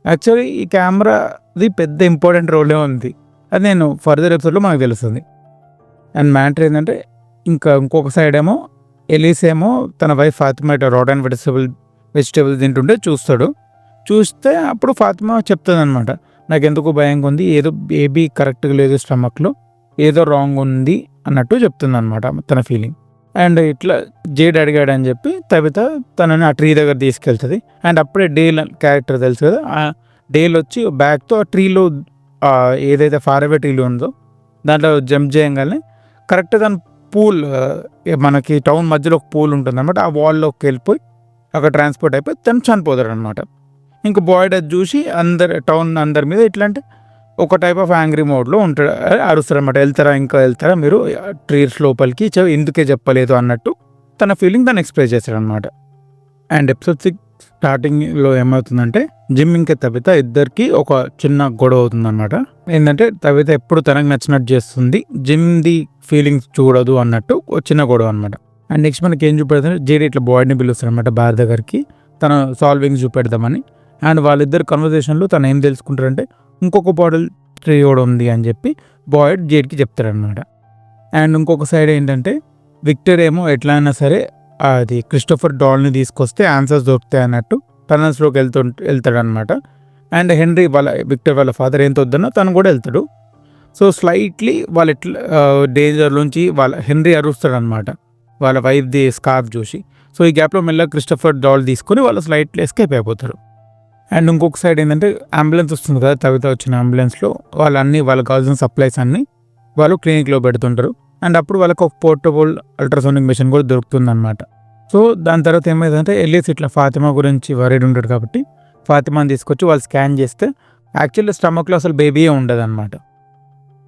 యాక్చువల్లీ ఈ కెమెరాది పెద్ద ఇంపార్టెంట్ రోలే ఉంది, అది నేను ఫర్దర్ ఎపిసోడ్లో మనకు తెలుస్తుంది. అండ్ మ్యాటర్ ఏంటంటే ఇంకొక సైడ్ ఏమో ఎలీస్ ఏమో తన వైఫ్ ఫాతిమా ఇట్లా రాట్ అండ్ వెజిటేబుల్స్ తింటుంటే చూస్తే అప్పుడు ఫాతిమా చెప్తుంది అనమాట, నాకు ఎందుకు భయంగా ఉంది, ఏదో బేబీ కరెక్ట్గా లేదు స్టమక్లో, ఏదో రాంగ్ ఉంది అన్నట్టు చెప్తుంది అనమాట తన ఫీలింగ్. అండ్ ఇట్లా జేడ్ అడిగాడు అని చెప్పి టాబిటా తనని ఆ ట్రీ దగ్గర తీసుకెళ్తుంది. అండ్ అప్పుడే డేల్ క్యారెక్టర్ తెలుసు కదా, ఆ డేల్ వచ్చి బ్యాగ్తో ఆ ట్రీలో ఏదైతే ఫార్ అవే ట్రీలో ఉందో దాంట్లో జంప్ చేయగానే కరెక్ట్ దాని పూల్ మనకి టౌన్ మధ్యలో ఒక పూల్ ఉంటుంది అనమాట. ఆ వాల్లోకి వెళ్ళిపోయి అక్కడ ట్రాన్స్పోర్ట్ అయిపోయి తను చనిపోతాడు అనమాట. ఇంకా బాయ్డ్ అది చూసి టౌన్ అందరి మీద ఎట్లా అంటే ఒక టైప్ ఆఫ్ యాంగ్రీ మోడ్లో ఉంటాడు, అరుస్తారనమాట. వెళ్తారా మీరు ట్రీస్ లోపలికి, ఎందుకే చెప్పలేదు అన్నట్టు తన ఫీలింగ్ తను ఎక్స్ప్రెస్ చేశాడనమాట. అండ్ ఎపిసోడ్ 6 స్టార్టింగ్లో ఏమవుతుందంటే జిమ్ ఇంకా తబిత ఇద్దరికి ఒక చిన్న గొడవ అవుతుందన్నమాట. ఏంటంటే తబిత ఎప్పుడు తనకు నచ్చినట్టు చేస్తుంది, జిమ్ది ఫీలింగ్స్ చూడదు అన్నట్టు ఒక చిన్న గొడవ అనమాట. అండ్ నెక్స్ట్ మనకి ఏం చూపెడతారు, జేడీ ఇట్లా బాయ్ని పిలుస్తాడు అనమాట బార్ దగ్గరికి, తన సాల్వింగ్స్ చూపెడదామని. అండ్ వాళ్ళిద్దరు కన్వర్జేషన్లో తను ఏం తెలుసుకుంటారంటే ఇంకొక బాటిల్ ట్రీ కూడా ఉంది అని చెప్పి బాయ్డ్ జేడ్కి చెప్తారనమాట. అండ్ ఇంకొక సైడ్ ఏంటంటే విక్టర్ ఏమో ఎట్లా అయినా సరే అది క్రిస్టోఫర్ డాల్ని తీసుకొస్తే ఆన్సర్స్ దొరుకుతాయి అన్నట్టు టనల్స్లోకి వెళ్తాడు అనమాట. అండ్ హెన్రీ విక్టర్ వాళ్ళ ఫాదర్ ఏం వద్దన్నా తను కూడా వెళ్తాడు. సో స్లైట్లీ వాళ్ళు ఎట్లా డేంజర్లోంచి హెన్రీ అరుస్తాడు అనమాట వాళ్ళ వైఫ్ది స్కార్ఫ్ చూసి. సో ఈ గ్యాప్లో మెల్లగా క్రిస్టోఫర్ డాల్ తీసుకొని వాళ్ళు స్లైట్లీ ఎస్కేప్ అయిపోతారు. అండ్ ఇంకొక సైడ్ ఏంటంటే అంబులెన్స్ వస్తుంది కదా, తవిత వచ్చిన అంబులెన్స్లో వాళ్ళకి కావాల్సిన సప్లైస్ అన్నీ వాళ్ళు క్లినిక్లో పెడుతుంటారు. అండ్ అప్పుడు వాళ్ళకి ఒక పోర్టబుల్ అల్ట్రాసౌనిక్ మెషిన్ కూడా దొరుకుతుంది అనమాట. సో దాని తర్వాత ఏమైందంటే ఎల్లీస్ ఇట్లా ఫాతిమా గురించి వరీడ్ ఉంటాడు కాబట్టి ఫాతిమాని తీసుకొచ్చి వాళ్ళు స్కాన్ చేస్తే యాక్చువల్లీ స్టమక్లో అసలు బేబీయే ఉండదు అనమాట.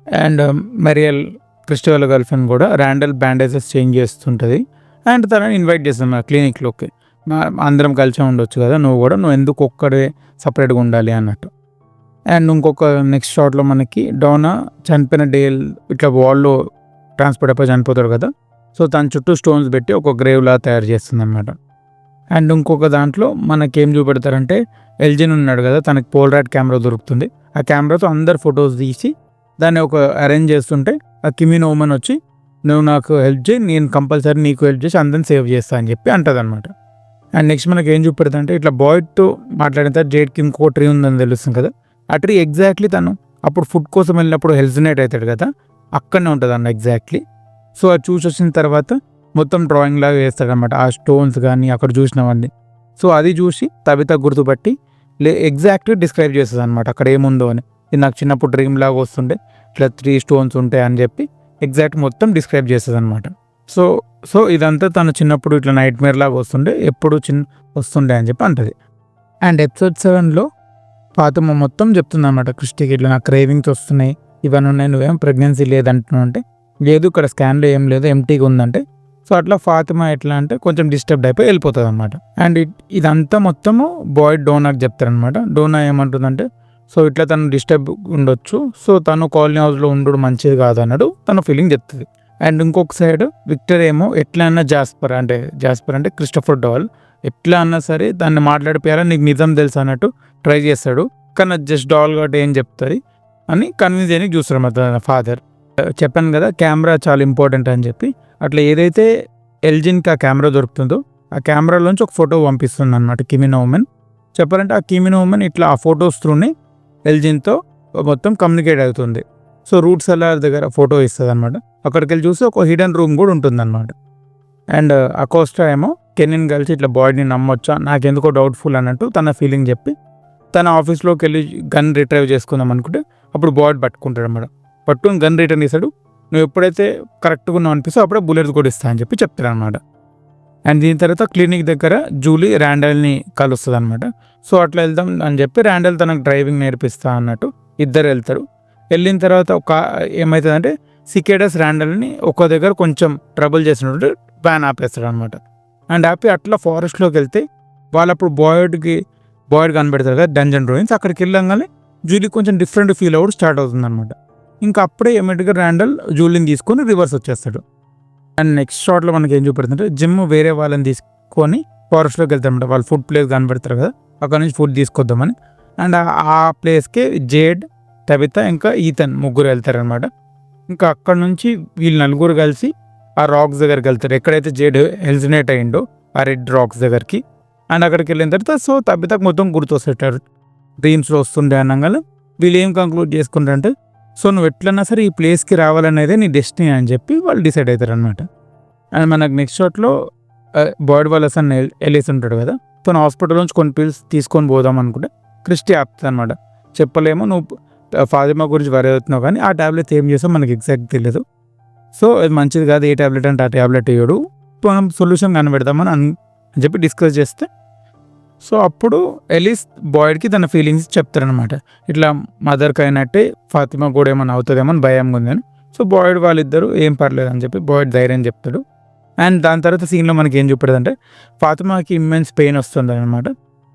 అండ్ మెరియల్ క్రిస్టోఫర్ గర్ల్ ఫ్రెండ్ కూడా ర్యాండల్ బ్యాండేజెస్ చేంజ్ చేస్తుంటుంది. అండ్ తనని ఇన్వైట్ చేస్తుంది మన క్లినిక్లోకి, అందరం కలిసి ఉండొచ్చు కదా, నువ్వు ఎందుకు ఒక్కడే సపరేట్గా ఉండాలి అన్నట్టు. అండ్ ఇంకొక నెక్స్ట్ షాట్లో మనకి డోనా చనిపోయిన డేల్ ఇట్లా వాల్లో ట్రాన్స్పోర్ట్ అయిపోయి చనిపోతాడు కదా, సో తన చుట్టూ స్టోన్స్ పెట్టి ఒక గ్రేవ్ లా తయారు చేస్తుంది అనమాట. అండ్ ఇంకొక దాంట్లో మనకేం చూపెడతారంటే ఎల్జిన్ ఉన్నాడు కదా, తనకి పోల్రాయిడ్ కెమెరా దొరుకుతుంది. ఆ కెమెరాతో అందరు ఫొటోస్ తీసి దాన్ని ఒక అరేంజ్ చేస్తుంటే ఆ కిమిన్ ఓమన్ వచ్చి నువ్వు నాకు హెల్ప్ చేయి, నేను కంపల్సరీ నీకు హెల్ప్ చేసి అందరిని సేవ్ చేస్తా అని చెప్పి అంటుంది అనమాట. అండ్ నెక్స్ట్ మనకి ఏం చూపెడతాంటే ఇట్లా బాయ్తో మాట్లాడిన తర్వాత జేడ్కి ఇంకో ట్రీ ఉందని తెలుస్తుంది కదా, ఆ ట్రీ ఎగ్జాక్ట్లీ తను అప్పుడు ఫుడ్ కోసం వెళ్ళినప్పుడు హెల్సినేట్ అవుతాడు కదా, అక్కడనే ఉంటుంది అన్న ఎగ్జాక్ట్లీ. సో అది చూసి వచ్చిన తర్వాత మొత్తం డ్రాయింగ్ లాగా వేస్తాడనమాట, ఆ స్టోన్స్ కానీ అక్కడ చూసినవన్నీ. సో అది చూసి తబిత గుర్తుపట్టి ఎగ్జాక్ట్గా డిస్క్రైబ్ చేస్తుంది అనమాట అక్కడ ఏముందో అని. ఇది నాకు చిన్నప్పుడు డ్రీమ్ లాగా వస్తుండే, ఇట్లా 3 స్టోన్స్ ఉంటాయి అని చెప్పి ఎగ్జాక్ట్ మొత్తం డిస్క్రైబ్ చేస్తుంది అనమాట. సో ఇదంతా తను చిన్నప్పుడు ఇట్లా నైట్ మేర్ లాగా వస్తుండే, ఎప్పుడు వస్తుండే అని చెప్పి అంటది. అండ్ ఎపిసోడ్ 7లో ఫాతిమా మొత్తం చెప్తుంది అనమాట క్రిస్టీకి, ఇట్లా నాకు క్రేవింగ్స్ వస్తున్నాయి, ఇవన్నీ ఉన్నాయి, నువ్వేం ప్రెగ్నెన్సీ లేదంటున్నావు అంటే లేదు ఇక్కడ స్కాన్లో ఏం లేదు ఎంటీగా ఉందంటే. సో అట్లా ఫాతిమా ఎట్లా అంటే కొంచెం డిస్టర్బ్ అయిపోయి వెళ్ళిపోతుంది అనమాట. అండ్ ఇదంతా మొత్తము బాయ్ డోనాకి చెప్తారనమాట. డోనా ఏమంటుందంటే సో ఇట్లా తను డిస్టర్బ్ ఉండొచ్చు, సో తను కాలనీ హౌస్లో ఉండడం మంచిది కాదు అన్నాడు తన ఫీలింగ్ చెప్తుంది. అండ్ ఇంకొక సైడ్ విక్టర్ ఏమో ఎట్లా అన్నా జాస్పర్ అంటే క్రిస్టోఫర్ డాల్ ఎట్లా అన్నా సరే దాన్ని మాట్లాడిపోయారా, నీకు నిజం తెలుసు అన్నట్టు ట్రై చేస్తాడు. కానీ జస్ట్ డాల్ కాబట్టి ఏం చెప్తుంది అని కన్విన్స్ చేయడానికి చూస్తాడు అన్నమాట ఫాదర్. చెప్పాను కదా కెమెరా చాలా ఇంపార్టెంట్ అని చెప్పి, అట్లా ఏదైతే ఎల్జిన్కి ఆ కెమెరా దొరుకుతుందో ఆ కెమెరాలోంచి ఒక ఫోటో పంపిస్తుంది అనమాట కిమిన్ ఓమన్. చెప్పాలంటే ఆ కిమిన్ ఓమన్ ఇట్లా ఆ ఫొటోస్ త్రూనే ఎల్జిన్తో మొత్తం కమ్యూనికేట్ అవుతుంది. సో రూట్ సెల్లార్ దగ్గర ఫోటో ఇస్తుంది అనమాట. అక్కడికి వెళ్ళి చూసి ఒక హిడెన్ రూమ్ కూడా ఉంటుంది అనమాట. అండ్ అకోస్టా ఏమో కెనిన్ కలిసి ఇట్లా బాడీని నమ్మొచ్చా, నాకెందుకో డౌట్ఫుల్ అన్నట్టు తన ఫీలింగ్ చెప్పి తన ఆఫీస్లోకి వెళ్ళి గన్ రిట్రైవ్ చేసుకుందాం అనుకుంటే అప్పుడు బాడీ పట్టుకుంటాడు అనమాట. పట్టుకుని గన్ రిటర్న్ ఇస్తాడు, నువ్వు ఎప్పుడైతే కరెక్ట్గా ఉన్నావు అనిపిస్తే అప్పుడే బుల్లెట్స్ కూడా ఇస్తా అని చెప్పి చెప్తాడు అనమాట. అండ్ దీని తర్వాత క్లినిక్ దగ్గర జూలీ ర్యాండల్ని కలుస్తుంది అనమాట. సో అట్లా వెళ్దాం అని చెప్పి ర్యాండల్ తనకు డ్రైవింగ్ నేర్పిస్తా అన్నట్టు ఇద్దరు వెళ్తారు. వెళ్ళిన తర్వాత ఏమవుతుందంటే సికేడస్ ర్యాండల్ని ఒక దగ్గర కొంచెం ట్రబుల్ చేసినట్టు వ్యాన్ ఆపేస్తాడు అనమాట. అండ్ ఆపి అట్లా ఫారెస్ట్లోకి వెళ్తే వాళ్ళు అప్పుడు బాయ్డ్ కనబెడతారు కదా డంజన్ రూయిన్స్, అక్కడికి వెళ్ళంగానే జూలీ కొంచెం డిఫరెంట్ ఫీల్ అవ్వడం స్టార్ట్ అవుతుంది అనమాట. ఇంకా అప్పుడే ఇమ్మీడియట్గా ర్యాండల్ జూలీని తీసుకొని రివర్స్ వచ్చేస్తాడు. అండ్ నెక్స్ట్ షాట్లో మనకి ఏం చూపెడుతుంటే జిమ్ వేరే వాళ్ళని తీసుకొని ఫారెస్ట్లోకి వెళ్తారనమాట. వాళ్ళు ఫుడ్ ప్లేస్ కనబెడతారు కదా, అక్కడ నుంచి ఫుడ్ తీసుకొద్దామని. అండ్ ఆ ప్లేస్కి జేడ్, తబిత ఇంకా ఈతన్ ముగ్గురు వెళ్తారనమాట. ఇంకా అక్కడ నుంచి వీళ్ళు నలుగురు కలిసి ఆ రాక్స్ దగ్గరికి వెళ్తారు, ఎక్కడైతే జేడ్ హెల్సినేట్ అయ్యిండో ఆ రెడ్ రాక్స్ దగ్గరికి. అండ్ అక్కడికి వెళ్ళిన తర్వాత సో తబితకు మొత్తం గుర్తొస్తారు, డ్రీమ్స్లో వస్తుండే అనగానే వీళ్ళు ఏం కంక్లూడ్ చేసుకుంటారంటే సో నువ్వు ఎట్లన్నా సరే ఈ ప్లేస్కి రావాలనేదే నీ డెస్టినీ అని చెప్పి వాళ్ళు డిసైడ్ అవుతారు అనమాట. అండ్ మనకు నెక్స్ట్ షాట్లో బాయ్డ్ వాళ్ళ సన్ ఎలీస్ ఉంటాడు కదా, తను హాస్పిటల్ నుంచి కొన్ని పిల్స్ తీసుకొని పోదాం అనుకుంటే క్రిస్టీ ఆపుతుంది అనమాట. చెప్పలేమో నువ్వు ఫాతిమా గురించి వరి అవుతున్నావు కానీ ఆ ట్యాబ్లెట్ ఏం చేసావు మనకి ఎగ్జాక్ట్ తెలియదు, సో అది మంచిది కాదు, ఏ ట్యాబ్లెట్ అంటే ఆ ట్యాబ్లెట్ వేయడు, మనం సొల్యూషన్ కనిపెడదామని అని చెప్పి డిస్కస్ చేస్తే సో అప్పుడు ఎలిస్ బాయ్డ్కి తన ఫీలింగ్స్ చెప్తారనమాట. ఇట్లా మదర్కి అయినట్టే ఫాతిమా కూడా ఏమైనా అవుతుందేమో అని భయంగా ఉందని. సో బాయ్డ్ వాళ్ళిద్దరూ ఏం పర్లేదు అని చెప్పి బాయ్డ్ ధైర్యం చెప్తాడు. అండ్ దాని తర్వాత సీన్లో మనకి ఏం చూపెడదంటే ఫాతిమాకి ఇమ్మెన్స్ పెయిన్ వస్తుంది అనమాట.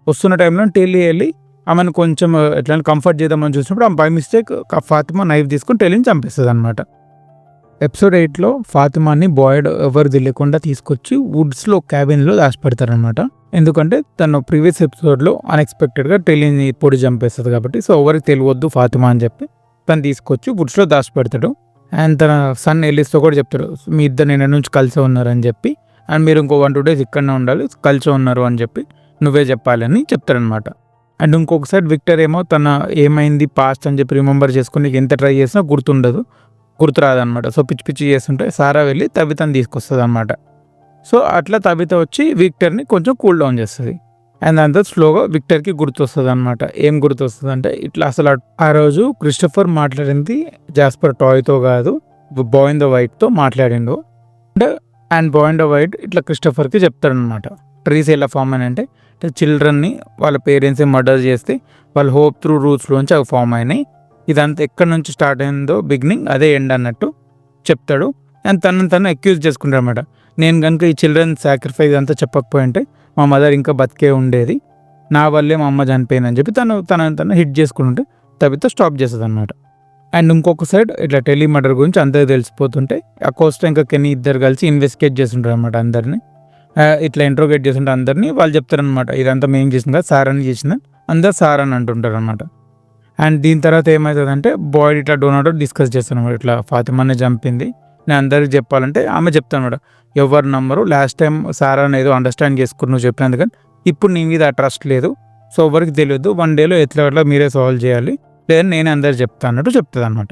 వస్తున్న టైంలో టెల్లీ వెళ్ళి ఆమెను కొంచెం ఎట్లా కంఫర్ట్ చేద్దామని చూసినప్పుడు ఆమె బై మిస్టేక్ ఫాతిమా నైఫ్ తీసుకుని టెల్లీని చంపేస్తుంది అనమాట. ఎపిసోడ్ 8లో ఫాతిమాని బాయ్డ్ ఎవరు తెలియకుండా తీసుకొచ్చి వుడ్స్లో క్యాబిన్లో దాచిపెడతారనమాట. ఎందుకంటే తను ప్రీవియస్ ఎపిసోడ్లో అన్ఎక్స్పెక్టెడ్గా టెల్లీని పొడి చంపేస్తుంది కాబట్టి సో ఎవరికి తెలియవద్దు ఫాతిమా అని చెప్పి తను తీసుకొచ్చి వుడ్స్లో దాచిపెడతాడు. అండ్ తన సన్ ఎలిస్తో కూడా చెప్తాడు, మీ ఇద్దరు నిన్న నుంచి కలిసే ఉన్నారు అని చెప్పి, అండ్ మీరు ఇంకో 1-2 days ఇక్కడనే ఉండాలి, కలిసే ఉన్నారు అని చెప్పి నువ్వే చెప్పాలని చెప్తాడనమాట. అండ్ ఇంకొక సైడ్ విక్టర్ ఏమో తన ఏమైంది పాస్ట్ అని చెప్పి రిమెంబర్ చేసుకుని ఎంత ట్రై చేసినా గుర్తురాదనమాట. సో పిచ్చి పిచ్చి చేస్తుంటే సారా వెళ్ళి తబితని తీసుకొస్తుంది అనమాట. సో అట్లా తబిత వచ్చి విక్టర్ని కొంచెం కూల్ డౌన్ చేస్తుంది. అండ్ దాంతో స్లోగా విక్టర్కి గుర్తొస్తుంది అనమాట. ఏం గుర్తొస్తుంది అంటే ఇట్లా అసలు ఆ రోజు క్రిస్టఫర్ మాట్లాడింది జాస్పర్ టాయ్తో కాదు, బాయ్ ఇన్ ద వైట్తో మాట్లాడిండు. And boy in the white ఇట్లా క్రిస్టఫర్కి చెప్తాడనమాట, ట్రీస్ ఎలా ఫామ్ అని అంటే చిల్డ్రన్ని వాళ్ళ పేరెంట్స్ మర్డర్ చేస్తే వాళ్ళ హోప్ త్రూ రూట్స్లోంచి అవి ఫామ్ అయినాయి, ఇదంతా ఎక్కడి నుంచి స్టార్ట్ అయిందో బిగినింగ్ అదే ఎండ్ అన్నట్టు చెప్తాడు. అండ్ తను అక్యూజ్ చేసుకుంటాడు అనమాట. నేను కనుక ఈ చిల్డ్రన్ సాక్రిఫైస్ అంతా చెప్పకపోయింటే మా మదర్ ఇంకా బతికే ఉండేది, నా వల్లే మా అమ్మ చనిపోయిందని చెప్పి తను హిట్ చేసుకుంటుంటే తబిత స్టాప్ చేస్తుంది అనమాట. అండ్ ఇంకొక సైడ్ ఇట్లా టెల్లీ మర్డర్ గురించి అందరికి తెలిసిపోతుంటే అకోస్టా ఇంకా కెన్నీ ఇద్దరు కలిసి ఇన్వెస్టిగేట్ చేస్తుంటారు అనమాట. అందరినీ ఇట్లా ఇంట్రోగేట్ చేస్తుంటే అందరినీ వాళ్ళు చెప్తారనమాట, ఇదంతా మేము చేసింది కదా, సార్ అని చేసిందని అందరు సార్ అని అంటుంటారు అనమాట. అండ్ దీని తర్వాత ఏమవుతుందంటే బాయ్డ్ ఇట్లా డోనాతో డిస్కస్ చేస్తాను అనమాట, ఇట్లా ఫాతిమానే చంపింది నేను అందరికి చెప్పాలంటే ఆమె చెప్తాను అనమాట, ఎవరు నమ్మరు, లాస్ట్ టైం సారా ఏదో అండర్స్టాండ్ చేసుకుని నువ్వు చెప్పినందుకు కానీ ఇప్పుడు నీ మీద ఆ ట్రస్ట్ లేదు, సో ఎవరికి తెలియదు, 1 dayలో ఎట్లా మీరే సాల్వ్ చేయాలి, లేదని నేనే అందరికి చెప్తాను అన్నట్టు చెప్తుంది అనమాట.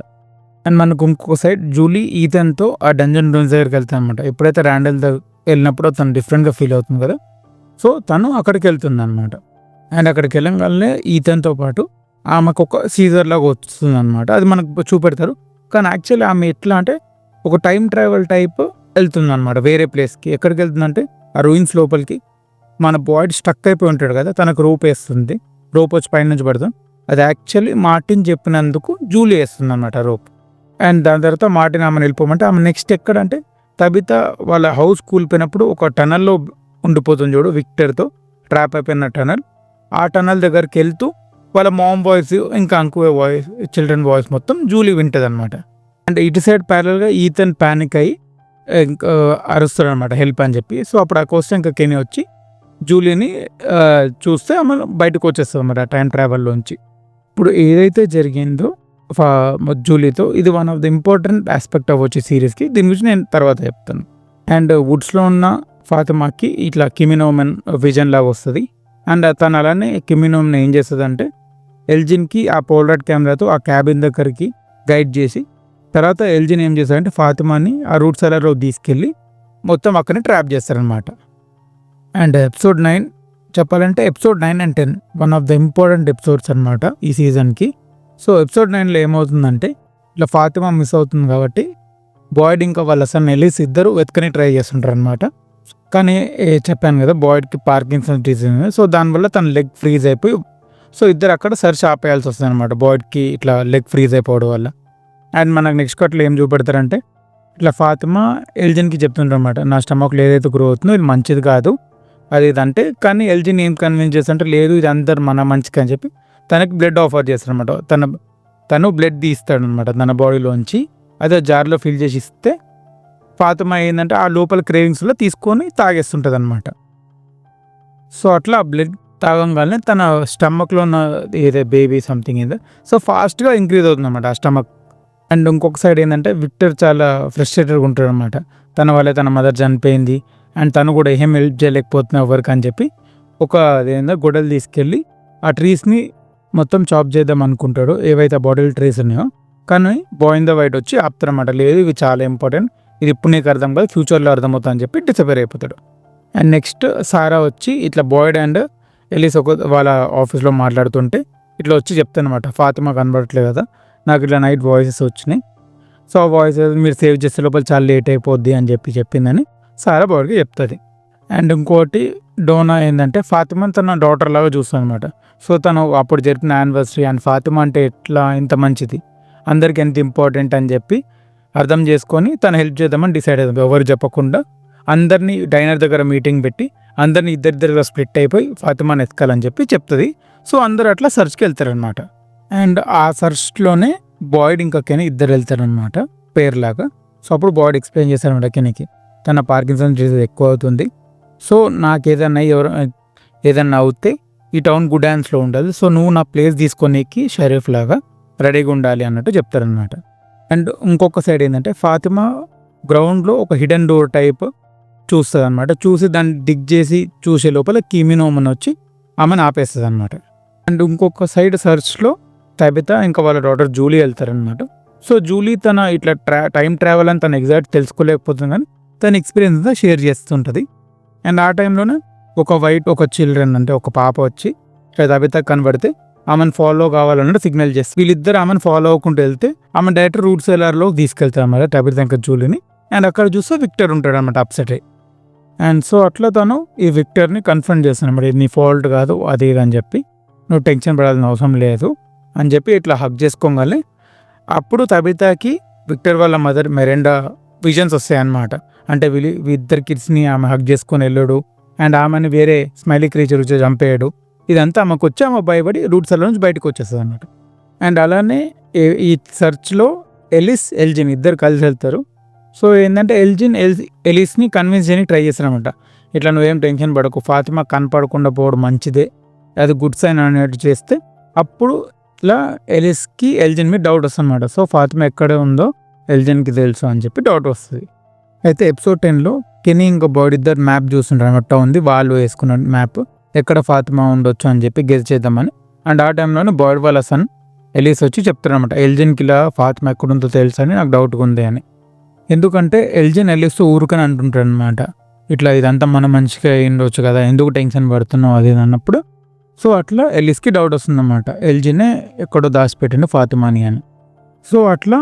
అండ్ మనకు ఇంకొక సైడ్ జూలీ ఈథన్తో ఆ డంజన్ రూమ్స్ దగ్గరికి వెళ్తాను అనమాట. ఎప్పుడైతే ర్యాండల్ వెళ్ళినప్పుడు తను డిఫరెంట్గా ఫీల్ అవుతుంది కదా, సో తను అక్కడికి వెళ్తుంది అనమాట. అండ్ అక్కడికి వెళ్ళగానే ఈథన్తో పాటు ఆమెకు ఒక సీజర్ లాగా వస్తుంది అనమాట. అది మనకు చూపెడతారు, కానీ యాక్చువల్లీ ఆమె ఎట్లా అంటే ఒక టైం ట్రావెల్ టైప్ వెళ్తుంది అనమాట వేరే ప్లేస్కి. ఎక్కడికి వెళ్తుందంటే ఆ రూయిన్స్ లోపలికి. మన బాయ్డ్ స్టక్ అయిపోయి ఉంటాడు కదా, తనకు రోప్ వేస్తుంది, రోప్ వచ్చి పైన నుంచి పడుతుంది. అది యాక్చువల్లీ మార్టిన్ చెప్పినందుకు జూలీ వేస్తుంది అనమాట రోప్. అండ్ దాని తర్వాత మార్టిన్ ఆమెను వెళ్ళిపోమంటే ఆమె నెక్స్ట్ ఎక్కడంటే తబిత వాళ్ళ హౌస్ కూలిపోయినప్పుడు ఒక టనల్లో ఉండిపోతుంది చూడు, విక్టర్తో ట్రాప్ అయిపోయిన టనల్. ఆ టనల్ దగ్గరికి వెళ్తూ వాళ్ళ మామ్ వాయిస్ ఇంకా అంకువే వాయిస్, చిల్డ్రన్ వాయిస్ మొత్తం జూలీ వింటుంది అనమాట. అండ్ ఇటు సైడ్ ప్యారల్గా ఈథన్ ప్యానిక్ అయ్యి ఇంకా అరుస్తాడు అనమాట హెల్ప్ అని చెప్పి. సో అప్పుడు ఆ కోసం ఇంకా కెనీ వచ్చి జూలీని చూస్తే ఆమె బయటకు వచ్చేస్తుంది అన్నమాట ఆ టైం ట్రావెల్లోంచి. ఇప్పుడు ఏదైతే జరిగిందో జూలీతో, ఇది one of the important aspect అవ్వచ్చు సిరీస్కి, దీని గురించి నేను తర్వాత చెప్తాను. అండ్ వుడ్స్లో ఉన్న ఫాతిమాకి ఇట్లా కిమినోమెన్ విజన్ లాగా వస్తుంది. అండ్ తను అలానే కిమినోమెన్ ఏం చేస్తుంది అంటే ఎల్జిన్కి ఆ పోల్రాడ్ కెమెరాతో ఆ క్యాబిన్ దగ్గరికి గైడ్ చేసి తర్వాత ఎల్జిన్ ఏం చేస్తారంటే ఫాతిమాని ఆ రూట్ సెలర్లో తీసుకెళ్ళి మొత్తం అక్కడనే ట్రాప్ చేస్తారనమాట. అండ్ ఎపిసోడ్ 9 చెప్పాలంటే episode 9 and 10 one of the important episodes అనమాట ఈ సీజన్కి. సో ఎపిసోడ్ 9లో ఏమవుతుందంటే ఇట్లా ఫాతిమా మిస్ అవుతుంది కాబట్టి బాయ్డ్ ఇంకా వాళ్ళ సన్ ఎలిస్ ఇద్దరు వెతకని ట్రై చేస్తుంటారు అనమాట. కానీ చెప్పాను కదా బాయ్డ్కి పార్కిన్సన్ డిసీజ్, సో దానివల్ల తన లెగ్ ఫ్రీజ్ అయిపోయి సో ఇద్దరు అక్కడ సర్చ్ ఆపేయాల్సి వస్తుంది అనమాట బాయ్డ్కి ఇట్లా లెగ్ ఫ్రీజ్ అయిపోవడం వల్ల. అండ్ మనకు నెక్స్ట్ కట్లో ఏం చూపెడతారంటే ఇట్లా ఫాతిమా ఎల్జిన్కి చెప్తుంటారు అనమాట, నా స్టమక్లో ఏదైతే గ్రో అవుతుందో ఇది మంచిది కాదు అది ఇదంటే. కానీ ఎల్జిన్ ఏం కన్విన్స్ చేస్తారంటే లేదు ఇది అందరు మన మంచిగా అని చెప్పి తనకి బ్లడ్ ఆఫర్ చేస్తారనమాట. తను బ్లడ్ తీస్తాడనమాట తన బాడీలోంచి, అదే జార్లో ఫిల్ చేసి ఇస్తే ఫాతిమా ఏంటంటే ఆ లోపల క్రేవింగ్స్లో తీసుకొని తాగేస్తుంటుంది అనమాట. సో అట్లా బ్లడ్ తాగంగానే తన స్టమక్లో ఉన్న ఏదో బేబీ సంథింగ్ ఏదో సో ఫాస్ట్గా ఇంక్రీజ్ అవుతుంది అనమాట ఆ స్టమక్. అండ్ ఇంకొక సైడ్ ఏంటంటే విక్టర్ చాలా ఫ్రస్ట్రేటెడ్గా ఉంటాడు అనమాట, తన వల్లే తన మదర్ చనిపోయింది అండ్ తను కూడా ఏం హెల్ప్ చేయలేకపోతున్నా ఎవరికి అని చెప్పి ఒక అదేందో గొడవలు తీసుకెళ్ళి ఆ ట్రీస్ని మొత్తం చాప్ చేద్దాం అనుకుంటాడు, ఏవైతే బాటిల్ ట్రీస్ ఉన్నాయో. కానీ బాయ్ ఇన్ ద వైట్ వచ్చి ఆపుతారన్నమాట, లేదు ఇవి చాలా ఇంపార్టెంట్, ఇది ఇప్పుడు నీకు అర్థం కాదు ఫ్యూచర్లో అర్థమవుతా అని చెప్పి డిసపేర్ అయిపోతాడు. అండ్ నెక్స్ట్ సారా వచ్చి ఇట్లా బాయ్డ్ అండ్ ఎలిస్ వాళ్ళ ఆఫీస్లో మాట్లాడుతుంటే ఇట్లా వచ్చి చెప్తానమాట, ఫాతిమా కనబడట్లేదు కదా, నాకు ఇట్లా నైట్ వాయిసెస్ వచ్చినాయి, సో ఆ వాయిసెస్ మీరు సేవ్ చేసే లోపల చాలా లేట్ అయిపోద్ది అని చెప్పిందని సారా బాయ్డ్కి చెప్తుంది. అండ్ ఇంకోటి డోనా ఏంటంటే ఫాతిమా తన డాటర్ లాగా చూస్తుంది అనమాట. సో తను అప్పుడు జరిపిన యానివర్సరీ అండ్ ఫాతిమా అంటే ఎట్లా ఇంత మంచిది, అందరికి ఎంత ఇంపార్టెంట్ అని చెప్పి అర్థం చేసుకొని తను హెల్ప్ చేద్దామని డిసైడ్ అవుతుంది. ఎవరు చెప్పకుండా అందరినీ డైనర్ దగ్గర మీటింగ్ పెట్టి అందరినీ ఇద్దరిద్దరుగా స్ప్లిట్ అయిపోయి ఫాతిమాని ఎత్తుకాలని చెప్పి చెప్తుంది. సో అందరూ అట్లా సర్చ్కి వెళ్తారనమాట. అండ్ ఆ సర్చ్లోనే బాయిడ్ ఇంకా కెనీ ఇద్దరు వెళ్తారనమాట పేర్లాగా. సో అప్పుడు బాయిడ్ ఎక్స్ప్లెయిన్ చేశారనమాట కెనీకి, తన పార్కిన్సన్ డిసీజ్ ఎక్కువ అవుతుంది. సో నాకు ఏదన్నా అవుతే ఈ టౌన్ గుడ్ హ్యాండ్స్లో ఉండదు. సో నువ్వు నా ప్లేస్ తీసుకొనేకి షరీఫ్ లాగా రెడీగా ఉండాలి అన్నట్టు చెప్తారనమాట. అండ్ ఇంకొక సైడ్ ఏంటంటే ఫాతిమా గ్రౌండ్లో ఒక హిడెన్ డోర్ టైప్ చూస్తుంది అనమాట. చూసి దాన్ని డిగ్ చేసి చూసే లోపల కీమినోమన్ వచ్చి ఆమెను ఆపేస్తుంది అనమాట. అండ్ ఇంకొక సైడ్ సర్చ్లో తబితా ఇంకా వాళ్ళ డాటర్ జూలీ వెళ్తారనమాట. సో జూలీ తన ఇట్లా టైం ట్రావెల్ అని తన ఎగ్జాక్ట్ తెలుసుకోలేకపోతుంది, కానీ తన ఎక్స్పీరియన్స్ అంతా షేర్ చేస్తుంటుంది. అండ్ ఆ టైంలోనే ఒక చిల్డ్రన్ అంటే ఒక పాప వచ్చి తబితా కనబడితే ఆమెను ఫాలో కావాలన్నట్టు సిగ్నల్ చేస్తుంది. వీళ్ళిద్దరు ఆమెను ఫాలో అవ్వకుండా వెళ్తే ఆమె డైరెక్ట్ రూట్ సెలార్లో తీసుకెళ్తారు అన్నమాట తబితా ఇంకా జూలీని. అండ్ అక్కడ చూస్తే విక్టర్ ఉంటాడు అనమాట అప్సెట్ అయ్యి. అండ్ సో అట్లా తను ఈ విక్టర్ని కన్ఫర్మ్ చేస్తాను అనమాట, ఇది నీ ఫాల్ట్ కాదు అది ఇది అని చెప్పి, నువ్వు టెన్షన్ పడాల్సిన అవసరం లేదు అని చెప్పి ఇట్లా హక్ చేసుకోగానే అప్పుడు తబితాకి విక్టర్ వాళ్ళ మదర్ మెరెండా విజన్స్ వస్తాయి అన్నమాట. అంటే ఇద్దరు కిడ్స్ని ఆమె హక్ చేసుకొని వెళ్ళాడు అండ్ ఆమెను వేరే స్మైలీ క్రీచర్ వచ్చి చంపేయడు. ఇదంతా ఆమెకు వచ్చి ఆమె భయపడి రూట్ సెల్ నుంచి బయటకు వచ్చేస్తుంది అన్నమాట. అండ్ అలానే ఈ సర్చ్లో ఎల్జిన్ ఇద్దరు కలిసి వెళ్తారు. సో ఏంటంటే ఎలిస్ని కన్విన్స్ చేయడానికి ట్రై చేస్తారనమాట. ఇట్లా నువ్వేం టెన్షన్ పడకు, ఫాతిమా కనపడకుండా పోవడం మంచిదే, అది గుడ్ సైన్ అన్నట్టు చేస్తే అప్పుడు ఇట్లా ఎలిస్కి ఎల్జిన్ మీద డౌట్ వస్తుంది అనమాట. సో ఫాతిమా ఎక్కడ ఉందో ఎల్జిన్కి తెలుసు అని చెప్పి డౌట్ వస్తుంది. అయితే ఎపిసోడ్ 10లో కెనీ ఇంకా బాయిడ్ ఇద్దరు మ్యాప్ చూస్తుంటారు అనమాట, ఉంది వాళ్ళు వేసుకున్న మ్యాప్, ఎక్కడ ఫాతిమా ఉండొచ్చు అని చెప్పి గెస్ చేద్దామని. అండ్ ఆ టైంలోనే బాయిడ్ వాళ్ళ సన్ ఎలిస్ వచ్చి చెప్తారనమాట, ఎల్జిన్కి ఇలా ఫాతిమా ఎక్కడుందో తెలుసు అని నాకు డౌట్గా ఉంది అని. ఎందుకంటే ఎల్జిన్ ఎలిస్ ఊరుకని అంటుంటాడు అనమాట, ఇట్లా ఇదంతా మనం మంచిగా ఉండొచ్చు కదా, ఎందుకు టెన్షన్ పడుతున్నావు అది అన్నప్పుడు. సో అట్లా ఎలిస్కి డౌట్ వస్తుందన్నమాట, ఎల్జినే ఎక్కడో దాచిపెట్టిండు ఫాతిమాని అని. సో అట్లా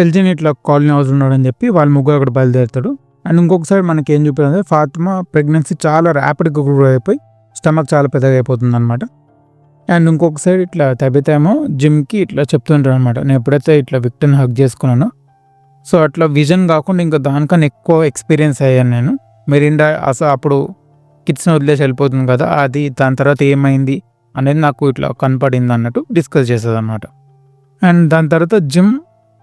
ఎల్జిన్ ఇట్లా కాలనీ హౌస్ ఉన్నాడని చెప్పి వాళ్ళ ముగ్గురు అక్కడ బయలుదేరుతాడు. అండ్ ఇంకొకసారి మనకి ఏం చూపించాలంటే ఫాతిమా ప్రెగ్నెన్సీ చాలా ర్యాపిడ్గా గ్రో అయిపోయి స్టమక్ చాలా పెద్దగా అయిపోతుంది అనమాట. అండ్ ఇంకొక సైడ్ ఇట్లా తబితా ఏమో జిమ్కి ఇట్లా చెప్తుంటాడు అనమాట, నేను ఎప్పుడైతే ఇట్లా విక్టర్ని హక్ చేసుకున్నానో సో అట్లా విజన్ కాకుండా ఇంకా దానికన్నా ఎక్కువ ఎక్స్పీరియన్స్ అయ్యాను నేను. మెరిండా అసలు అప్పుడు కిడ్స్ని వదిలేసి వెళ్ళిపోతుంది కదా, అది దాని తర్వాత ఏమైంది అనేది నాకు ఇట్లా కనపడింది అన్నట్టు డిస్కస్ చేస్తుంది అనమాట. అండ్ దాని తర్వాత జిమ్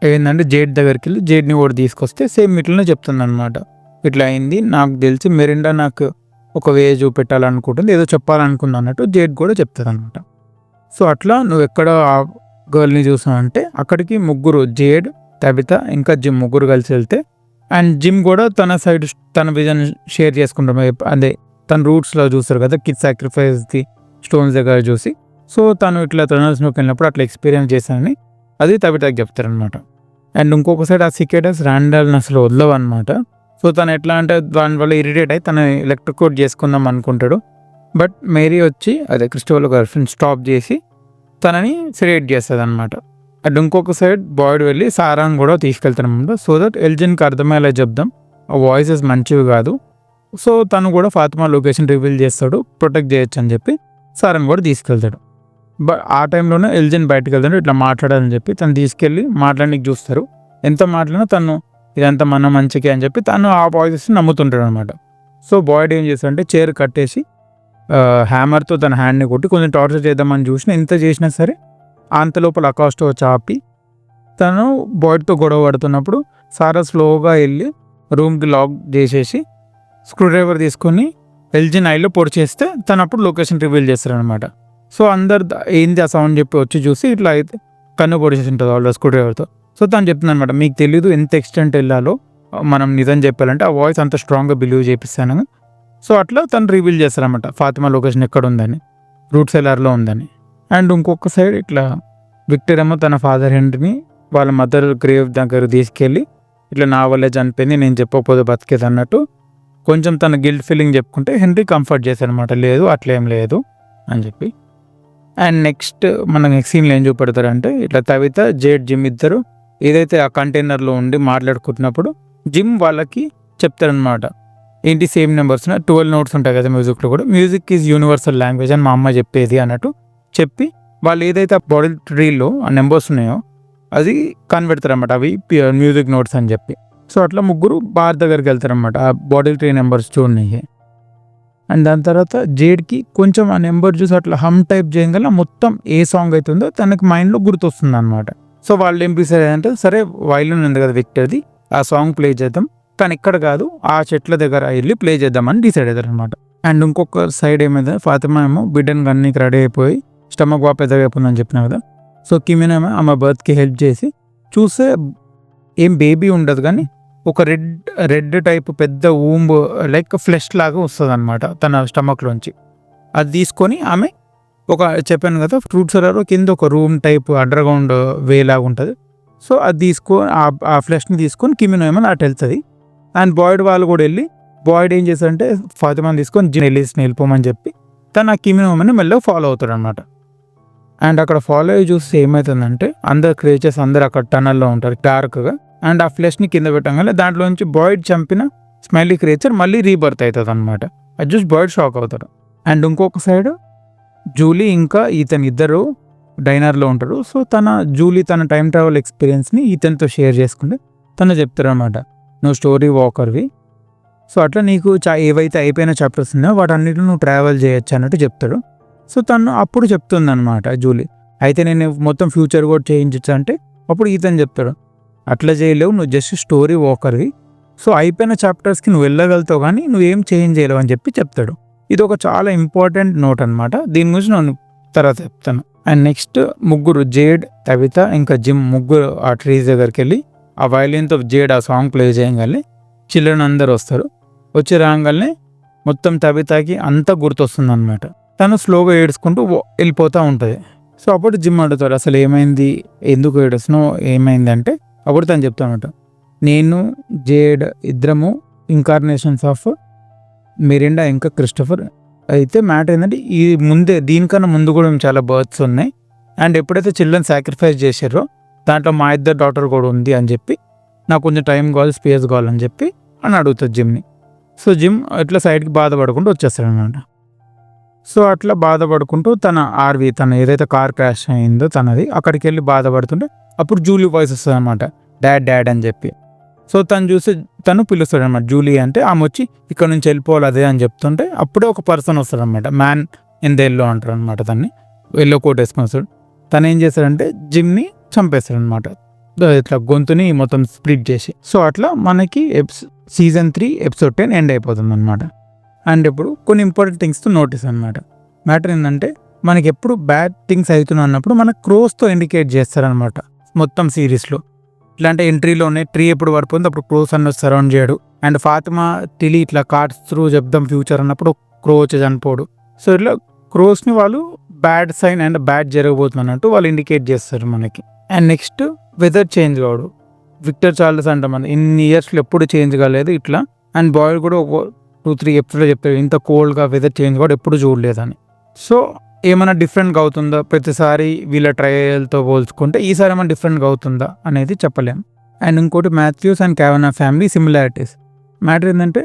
ఏంటంటే జేడ్ దగ్గరికి వెళ్ళి జేడ్ని కూడా తీసుకొస్తే సేమ్ ఇట్లనే చెప్తుంది అనమాట, ఇట్లా అయింది, నాకు తెలిసి మెరిండా నాకు ఒక వే చూపెట్టాలనుకుంటుంది, ఏదో చెప్పాలనుకుంది అన్నట్టు జేడ్ కూడా చెప్తుంది అనమాట. సో అట్లా నువ్వు ఎక్కడ ఆ గర్ల్ని చూసావు అంటే అక్కడికి ముగ్గురు, జేడ్, తబితా ఇంకా జిమ్ ముగ్గురు కలిసి వెళ్తే, అండ్ జిమ్ కూడా తన సైడ్ తన విజన్ షేర్ చేసుకుంటాం, అదే తన రూట్స్లో చూస్తారు కదా కిడ్ సాక్రిఫైస్ది స్టోన్స్ దగ్గర చూసి. సో తను ఇట్లా టనల్స్లోకి వెళ్ళినప్పుడు అట్లా ఎక్స్పీరియన్స్ చేశానని అది తబితాకి చెప్తారనమాట. అండ్ ఇంకొక సైడ్ ఆ సికేటస్ ర్యాండల్ని అసలు వదలవు అనమాట. సో తను ఎట్లా అంటే దానివల్ల ఇరిటేట్ అయ్యి తను ఎలక్ట్రిక్యూట్ చేసుకుందాం అనుకుంటాడు. బట్ మేరీ వచ్చి అదే క్రిస్టోఫర్ గర్ల్ ఫ్రెండ్ స్టాప్ చేసి తనని సెడేట్ చేస్తుంది అనమాట. అండ్ ఇంకొక సైడ్ బాయిడ్ వెళ్ళి సారాని కూడా తీసుకెళ్తారనమాట. సో దట్ ఎల్జిన్కి అర్థమయ్యేలా చెప్దాం, ఆ వాయిసెస్ మంచివి కాదు. సో తను కూడా ఫాతిమా లొకేషన్ రివీల్ చేస్తాడు, ప్రొటెక్ట్ చేయొచ్చు అని చెప్పి సారాని కూడా తీసుకెళ్తాడు. బట్ ఆ టైంలోనే ఎల్జిన్ బయటకు వెళ్తాడు, ఇట్లా మాట్లాడాలని చెప్పి తను తీసుకెళ్ళి మాట్లాడడానికి చూస్తారు. ఎంత మాట్లాడినా తను ఇదంతా మన మంచికే అని చెప్పి తను ఆ వాయిసెస్ నమ్ముతుంటాడు అనమాట. సో బాయిడ్ ఏం చేస్తాడంటే చైర్ కట్టేసి హ్యామర్తో తన హ్యాండ్ని కొట్టి కొంచెం టార్చర్ చేద్దామని చూసినా, ఎంత చేసినా సరే అంత లోపల అకాస్టో చాపి తను బాయిడ్తో గొడవ పడుతున్నప్పుడు సారా స్లోగా వెళ్ళి రూమ్కి లాక్ చేసేసి స్క్రూ డ్రైవర్ తీసుకొని ఎల్జిన్ ఐలో పొడి చేస్తే తను అప్పుడు లొకేషన్ రివీల్ చేస్తారనమాట. సో అందరు ఏంది ఆ సౌండ్ చెప్పి వచ్చి చూసి ఇట్లా అయితే కన్ను పొడి చేసి ఉంటుంది వాళ్ళు స్క్రూ డ్రైవర్తో. సో తను చెప్తుంది అనమాట, మీకు తెలీదు ఎంత ఎక్స్టెంట్ వెళ్ళాలో మనం నిజం చెప్పాలంటే, ఆ వాయిస్ అంత స్ట్రాంగ్గా బిలీవ్ చేపిస్తాను. సో అట్లా తను రివీల్ చేస్తారనమాట ఫాతిమా లొకేషన్ ఎక్కడ ఉందని, రూట్ సెలార్లో ఉందని. అండ్ ఇంకొక సైడ్ ఇట్లా విక్టర్ ఏమో తన ఫాదర్ హెన్రీని వాళ్ళ మదర్ గ్రేవ్ దగ్గర తీసుకెళ్ళి ఇట్లా నా వల్లే చనిపోయింది, నేను చెప్పకపోతే బతికేది అన్నట్టు కొంచెం తన గిల్ట్ ఫీలింగ్ చెప్పుకుంటే హెన్రీ కంఫర్ట్ చేశారనమాట, లేదు అట్లేం లేదు అని చెప్పి. అండ్ నెక్స్ట్ సీన్లో ఏం చూపెడతారంటే ఇట్లా తబితా, జేడ్, జిమ్ ఇద్దరు ఏదైతే ఆ కంటైనర్లో ఉండి మాట్లాడుకుంటున్నప్పుడు జిమ్ వాళ్ళకి చెప్తారనమాట, ఏంటి సేమ్ నెంబర్స్ 12 నోట్స్ ఉంటాయి కదా మ్యూజిక్లో కూడా. మ్యూజిక్ ఈజ్ యూనివర్సల్ లాంగ్వేజ్ అని మా అమ్మ చెప్పేది అన్నట్టు చెప్పి వాళ్ళు ఏదైతే బాడీ ట్రీలో ఆ నెంబర్స్ ఉన్నాయో అది కనిపెడతారన్నమాట, అవి మ్యూజిక్ నోట్స్ అని చెప్పి. సో అట్లా ముగ్గురు బార్ దగ్గరికి వెళ్తారన్నమాట ఆ బాడీ ట్రీ నెంబర్స్ చూడడానికి. అండ్ దాని తర్వాత జేడ్కి కొంచెం ఆ నెంబర్ చూసి అట్లా హమ్ టైప్ చేయగల మొత్తం ఏ సాంగ్ అవుతుందో తనకి మైండ్లో గుర్తొస్తుంది అనమాట. సో వాళ్ళు ఏం డిసైడ్ అంటే సరే వైలిన్ ఉంది కదా విక్టర్ది, ఆ సాంగ్ ప్లే చేద్దాం, కానీ ఇక్కడ కాదు ఆ చెట్ల దగ్గర వెళ్ళి ప్లే చేద్దామని డిసైడ్ అవుతారు అనమాట. అండ్ ఇంకొక సైడ్ ఏమైంది, ఫాతిమా ఏమో బిడ్డను గన్నీకి రెడీ అయిపోయి స్టమక్ బాగా పెద్దగా అయిపోయిందని చెప్పిన కదా. సో కిమినేమో ఆమె బర్త్కి హెల్ప్ చేసి చూస్తే ఏం బేబీ ఉండదు కానీ ఒక రెడ్ టైప్ పెద్ద ఊంబ్ లైక్ ఫ్లెష్ లాగా వస్తుంది అనమాట తన స్టమక్లోంచి. అది తీసుకొని ఆమె ఒక చెప్పాను కదా ఫ్రూట్ సలాడ్ కింద ఒక రూమ్ టైప్ అండర్ గ్రౌండ్ వే లాగా ఉంటుంది. సో అది తీసుకొని ఆ ఫ్లెష్ని తీసుకొని కిమినో ఏమో అటు వెళ్తుంది. అండ్ బాయిడ్ వాళ్ళు కూడా వెళ్ళి బాయిడ్ ఏం చేస్తారంటే ఫాతిమాని తీసుకొని వెళ్ళిపోమని చెప్పి తను ఆ కిమినో ఏమని మెల్లగా ఫాలో అవుతాడు అనమాట. అండ్ అక్కడ ఫాలో అయ్యి చూస్తే ఏమవుతుందంటే అందరు క్రియేచర్స్ అందరు అక్కడ టనల్లో ఉంటారు డార్క్గా. అండ్ ఆ ఫ్లెష్ని కింద పెట్టగానే దాంట్లో నుంచి బాయిడ్ చంపిన స్మైలీ క్రియేచర్ మళ్ళీ రీబర్త్ అవుతుంది అనమాట. అది చూసి బాయిడ్ షాక్ అవుతారు. అండ్ ఇంకొక సైడ్ జూలీ ఇంకా ఈతన్ ఇద్దరు డైనర్లో ఉంటారు. సో జూలీ తన టైం ట్రావెల్ ఎక్స్పీరియన్స్ని ఈతన్తో షేర్ చేసుకుంటే తను చెప్తారు అనమాట, నువ్వు స్టోరీ వాకర్వి, సో అట్లా నీకు ఏవైతే అయిపోయిన చాప్టర్స్ ఉన్నాయో వాటన్నిటిని నువ్వు ట్రావెల్ చేయొచ్చు అన్నట్టు చెప్తాడు. సో తను అప్పుడు చెప్తుంది అనమాట జూలీ, అయితే నేను మొత్తం ఫ్యూచర్ కూడా చేయించచ్చు అంటే అప్పుడు ఈతన్ చెప్తాడు, అట్లా చేయలేవు, నువ్వు జస్ట్ స్టోరీ వాకర్వి, సో అయిపోయిన చాప్టర్స్కి నువ్వు వెళ్ళగలుగుతావు కానీ నువ్వేం చేంజ్ చేయలేవు అని చెప్పి చెప్తాడు. ఇది ఒక చాలా ఇంపార్టెంట్ నోట్ అనమాట, దీని గురించి నేను తర్వాత చెప్తాను. అండ్ నెక్స్ట్ ముగ్గురు జేడ్, తవిత ఇంకా జిమ్ ముగ్గురు ఆ ట్రీస్ దగ్గరికి వెళ్ళి ఆ వయలిన్తో జేడ్ ఆ సాంగ్ ప్లే చేయగానే చిల్డ్రన్ అందరు వస్తారు. వచ్చి రాగానే మొత్తం తవితకి అంతా గుర్తొస్తుంది అనమాట. తను స్లోగా ఏడ్చుకుంటూ వెళ్ళిపోతూ ఉంటుంది. సో అప్పుడు జిమ్ అడుగుతాడు, అసలు ఏమైంది, ఎందుకు ఏడుస్తున్నావు, ఏమైంది అంటే అప్పుడు తను చెప్తానమాట, నేను జేడ్ ఇద్దరము ఇన్కార్నేషన్స్ ఆఫ్ మిరిండా ఇంకా క్రిస్టఫర్. అయితే మ్యాటర్ ఏంటంటే ఈ దీనికన్నా ముందు కూడా చాలా బర్త్స్ ఉన్నాయి. అండ్ ఎప్పుడైతే చిల్డ్రన్ సాక్రిఫైస్ చేశారో దాంట్లో మా ఇద్దరు డాటర్ కూడా ఉంది అని చెప్పి నాకు కొంచెం టైం కావాలి, స్పేస్ కావాలని చెప్పి అని అడుగుతుంది జిమ్ని. సో జిమ్ ఇట్లా సైడ్కి బాధపడుకుంటూ వచ్చేస్తాడు అనమాట. సో అట్లా బాధపడుకుంటూ తన ఏదైతే కార్ క్రాష్ అయిందో తనది అక్కడికి వెళ్ళి బాధపడుతుంటే అప్పుడు జూలీ వాయిస్ వస్తుంది అనమాట, డాడ్ అని చెప్పి. సో తను చూసి తను పిలుస్తాడు అనమాట జూలీ అంటే, ఆమె వచ్చి ఇక్కడ నుంచి వెళ్ళిపోవాలి అదే అని చెప్తుంటే అప్పుడే ఒక పర్సన్ వస్తాడు అనమాట, మ్యాన్ ఇన్ ద ఎల్లో అంటారు అనమాట, దాన్ని ఎల్లో కోట్ వేసుకొని వస్తాడు. తను ఏం చేస్తాడంటే జిమ్ని చంపేస్తాడు అనమాట, ఇట్లా గొంతుని మొత్తం స్ప్లిట్ చేసి. సో అట్లా మనకి సీజన్ 3 ఎపిసోడ్ 10 ఎండ్ అయిపోతుంది అనమాట. అండ్ ఇప్పుడు కొన్ని ఇంపార్టెంట్ థింగ్స్తో నోటీస్ అనమాట. మ్యాటర్ ఏంటంటే మనకి ఎప్పుడు బ్యాడ్ థింగ్స్ అవుతున్నాయి అన్నప్పుడు మనకు క్రోస్తో ఇండికేట్ చేస్తారనమాట మొత్తం సిరీస్లో. ఇట్లాంటి ఎంట్రీలోనే ట్రీ ఎప్పుడు పడిపోయింది అప్పుడు క్రోస్ అన్నది సరౌండ్ చేయడు. అండ్ ఫాతిమా టిలీ ఇట్లా కార్డ్స్ త్రూ చెప్దాం ఫ్యూచర్ అన్నప్పుడు క్రో వచ్చి చనిపోడు. సో ఇట్లా క్రోస్ని వాళ్ళు బ్యాడ్ సైన్ అండ్ బ్యాడ్ జరగబోతుంది అన్నట్టు వాళ్ళు ఇండికేట్ చేస్తారు మనకి. అండ్ నెక్స్ట్ వెదర్ చేంజ్ కావడు, విక్టర్ చార్లెస్ అంట మన ఇన్ని ఇయర్స్లో ఎప్పుడు చేంజ్ కాలేదు ఇట్లా. అండ్ బాయ్ కూడా ఒక 2-3 ఎపిసోడ్లో చెప్తాడు ఇంత కోల్డ్గా వెదర్ చేంజ్ కూడా ఎప్పుడు చూడలేదని. సో ఏమైనా డిఫరెంట్గా అవుతుందా ప్రతిసారి వీళ్ళ ట్రయల్తో పోల్చుకుంటే ఈసారి ఏమైనా డిఫరెంట్గా అవుతుందా అనేది చెప్పలేం. అండ్ ఇంకోటి Matthews and Kavanaugh family similarities. Matter ఏంటంటే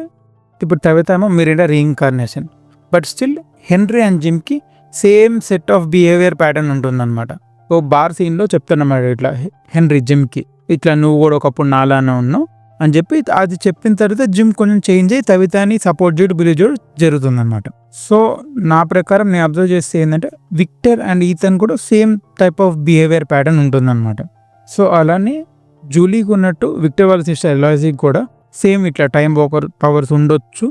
ఇప్పుడు తవిత ఏమో Miranda reincarnation, but still Henry and జిమ్కి same set of behaviour pattern ఉంటుందన్నమాట. ఓ బార్ సీన్లో చెప్తున్నమాట ఇట్లా హెన్రీ జిమ్కి, ఇట్లా నువ్వు కూడా ఒకప్పుడు నాలానే ఉన్నావు అని చెప్పి అది చెప్పిన తర్వాత జిమ్ కొంచెం చేంజ్ అయ్యి తవితాని సపోర్ట్ చేయడం బిలీవ్ చేయడం జరుగుతుందన్నమాట. సో నా ప్రకారం నేను అబ్జర్వ్ చేస్తే ఏంటంటే విక్టర్ అండ్ ఈథన్ కూడా same type of behaviour pattern ఉంటుందన్నమాట. సో అలానే జూలీకి ఉన్నట్టు విక్టర్ వాళ్ళ సిస్టర్ ఎలాజీకి కూడా సేమ్ ఇట్లా టైం వాకర్ పవర్స్ ఉండొచ్చు.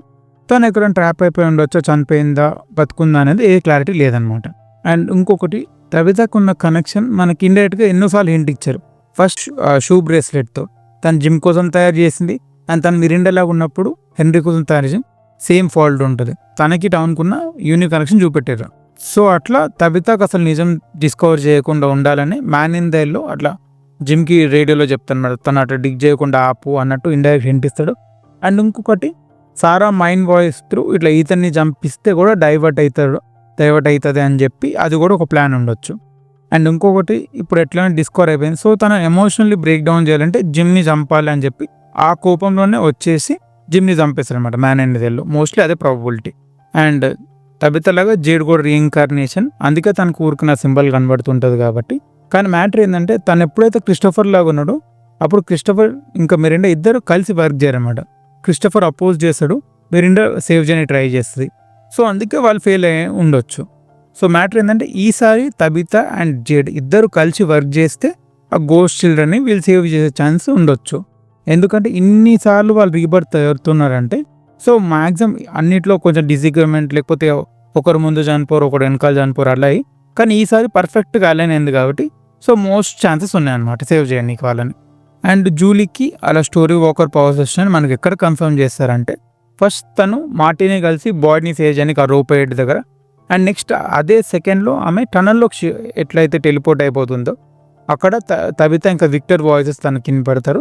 తను ఎక్కడైనా ట్రాప్ అయిపోయి ఉండొచ్చో, చనిపోయిందా బతుకుందా అనేది ఏ క్లారిటీ లేదనమాట. అండ్ ఇంకొకటి తవితకు ఉన్న కనెక్షన్ మనకి ఇండైరెక్ట్గా ఎన్నోసార్లు హింట్ ఇచ్చారు. ఫస్ట్ షూ బ్రేస్లెట్తో తను జిమ్ కోసం తయారు చేసింది, అండ్ తను మిరిండాలాగా ఉన్నప్పుడు హెన్రీ కోసం తయారు చేసింది, సేమ్ ఫాల్ట్ ఉంటుంది. తనకి టౌన్కున్న యూనిక్ కనెక్షన్ చూపెట్టారు. సో అట్లా తవితకు అసలు నిజం డిస్కవర్ చేయకుండా ఉండాలని మ్యాన్ ఇన్ ద ఎల్లో అట్లా జిమ్కి రేడియోలో చెప్తాను, తను అట్లా డిగ్ చేయకుండా ఆపు అన్నట్టు ఇండైరెక్ట్ వినిపిస్తాడు. అండ్ ఇంకొకటి సారా మైండ్ వాయిస్ త్రూ ఇట్లా ఈతన్ని చంపిస్తే కూడా డైవర్ట్ అవుతుంది అని చెప్పి అది కూడా ఒక ప్లాన్ ఉండొచ్చు. అండ్ ఇంకొకటి ఇప్పుడు ఎట్లయినా డిస్కవర్ అయిపోయింది, సో తను ఎమోషనల్లీ బ్రేక్ డౌన్ చేయాలంటే జిమ్ని చంపాలి అని చెప్పి ఆ కోపంలోనే వచ్చేసి జిమ్ని చంపేస్తారు అనమాట మ్యాన్ అండ్ దెల్లో. మోస్ట్లీ అదే ప్రాబబిలిటీ. అండ్ తబితలాగా జేడ్ కూడా రీఇన్కార్నేషన్, అందుకే తనకు ఊరుకున్న సింబల్ కనబడుతుంటుంది కాబట్టి. కానీ మ్యాటర్ ఏంటంటే తను ఎప్పుడైతే క్రిస్టోఫర్ లాగా ఉన్నాడో అప్పుడు క్రిస్టోఫర్ ఇంకా మెరిండా ఇద్దరు కలిసి వర్క్ చేయరన్నమాట. క్రిస్టోఫర్ అపోజ్ చేస్తాడు, మెరిండా సేవ్ చేయడానికి ట్రై చేస్తుంది. సో అందుకే వాళ్ళు ఫెయిల్ అయ్యి ఉండొచ్చు. సో మ్యాటర్ ఏంటంటే ఈసారి తబితా అండ్ జేడ్ ఇద్దరు కలిసి వర్క్ చేస్తే ఆ గోస్ట్ చిల్డ్రన్ని వీళ్ళు సేవ్ చేసే ఛాన్స్ ఉండొచ్చు. ఎందుకంటే ఇన్నిసార్లు వాళ్ళు రీబర్త్ అవుతున్నారంటే సో మ్యాక్సిమం అన్నిట్లో కొంచెం డిజిగ్రిమెంట్, లేకపోతే ఒకరు ముందు చనిపోరు ఒకరు వెనకాల చనిపోరు అలా. కానీ ఈసారి పర్ఫెక్ట్గా అలైన్ అయింది కాబట్టి సో మోస్ట్ ఛాన్సెస్ ఉన్నాయన్నమాట సేవ్ చేయడానికి వాళ్ళని. అండ్ జూలీకి అలా స్టోరీ వాకర్ పవర్స్ వచ్చినాయని మనకి ఎక్కడ కన్ఫర్మ్ చేస్తారంటే ఫస్ట్ తను మార్టిని కలిసి బాడీని సేవ్ చేయడానికి ఆ రోప్ హెడ్ దగ్గర, అండ్ నెక్స్ట్ అదే సెకండ్లో ఆమె టనల్లోకి ఎట్లయితే టెలిపోర్ట్ అయిపోతుందో అక్కడ తబితా ఇంకా విక్టర్ వాయిసెస్ తనకి వినపడతారు.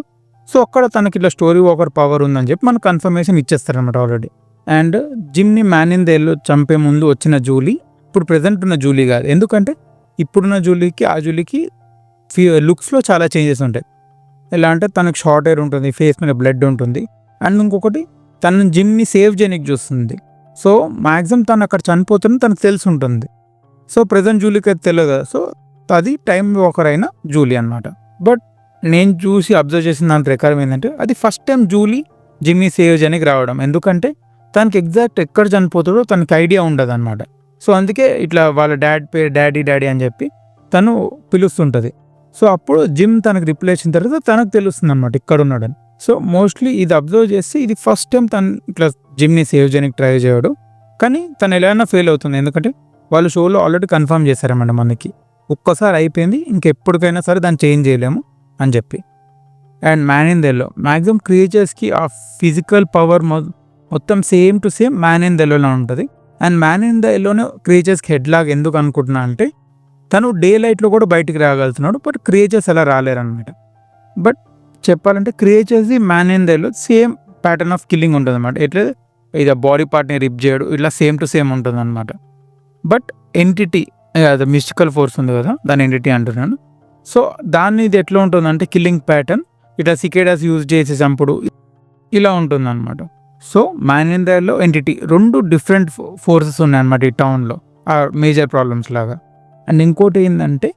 సో అక్కడ తనకి ఇట్లా స్టోరీ వాకర్ పవర్ ఉందని చెప్పి మనకు కన్ఫర్మేషన్ ఇచ్చేస్తారనమాట ఆల్రెడీ. అండ్ జిమ్ని మ్యాన్ ఇన్ ద ఎల్లో చంపే ముందు వచ్చిన జూలీ ఇప్పుడు ప్రెజెంట్ ఉన్న జూలీ కాదు. ఎందుకంటే ఇప్పుడున్న జూలీకి ఆ జూలీకి లుక్స్లో చాలా చేంజెస్ ఉంటాయి. ఎలా అంటే తనకు షార్ట్ హెయిర్ ఉంటుంది, ఫేస్ మీద బ్లడ్ ఉంటుంది, అండ్ ఇంకొకటి తను జిమ్ని సేవ్ చేయడానికి చూస్తుంది. సో మ్యాక్సిమం తను అక్కడ చనిపోతుంది తనకు తెలిసి ఉంటుంది. సో ప్రజెంట్ జూలీకి అయితే తెలియదు కదా. సో అది టైం వాకర్ అయిన జూలీ అనమాట. బట్ నేను చూసి అబ్జర్వ్ చేసిన దాని ప్రకారం ఏంటంటే అది ఫస్ట్ టైం జూలీ జిమ్ని సేవ్ చేయడానికి రావడం. ఎందుకంటే తనకి ఎగ్జాక్ట్ ఎక్కడ చనిపోతాడో తనకి ఐడియా ఉండదు అనమాట. సో అందుకే ఇట్లా వాళ్ళ డాడ్ పేరు డాడీ అని చెప్పి తను పిలుస్తుంటుంది. సో అప్పుడు జిమ్ తనకు రిప్లై ఇచ్చిన తర్వాత తనకు తెలుస్తుంది అనమాట ఇక్కడ ఉన్నాడని. సో మోస్ట్లీ ఇది అబ్జర్వ్ చేస్తే ఇది ఫస్ట్ టైం తను ఇట్లా జిమ్ని సేవ్ చేయడానికి ట్రై చేయడు. కానీ తను ఎలా ఫెయిల్ అవుతుంది, ఎందుకంటే వాళ్ళు షోలో ఆల్రెడీ కన్ఫర్మ్ చేశారన్నమాట మనకి, ఒక్కసారి అయిపోయింది ఇంకెప్పటికైనా సరే దాన్ని చేంజ్ చేయలేము అని చెప్పి. And man in the yellow maximum క్రియేచర్స్కి ఆ ఫిజికల్ పవర్ మొత్తం same to same man in the ఎల్లోనే ఉంటుంది. అండ్ మ్యాన్ ఇన్ ద ఎల్లోనే క్రియేచర్స్కి హెడ్ లాగా ఎందుకు అనుకుంటున్నా అంటే తను డే లైట్లో కూడా బయటికి రాగలుగుతున్నాడు, బట్ క్రియేచర్స్ అలా రాలేరనమాట. బట్ చెప్పాలంటే క్రియేచర్స్ది man in the yellow same pattern of killing ఉంటుంది అనమాట. ఎట్లా ఇది బాడీ పార్ట్ని రిప్ చేయడు, ఇట్లా సేమ్ టు సేమ్ ఉంటుంది అనమాట. బట్ ఎంటిటీ అది మిస్టికల్ ఫోర్స్ ఉంది కదా, దాని ఎంటిటీ అంటున్నాను. సో దాన్ని ఇది ఎట్లా ఉంటుందంటే కిల్లింగ్ ప్యాటర్న్ ఇట్లా సికేడాస్ యూజ్ చేసే చంపుడు ఇలా ఉంటుంది అనమాట. So man in the yellow entity రెండు డిఫరెంట్ ఫోర్సెస్ ఉన్నాయన్నమాట ఈ టౌన్లో, ఆ మేజర్ ప్రాబ్లమ్స్ లాగా. అండ్ ఇంకోటి ఏంటంటే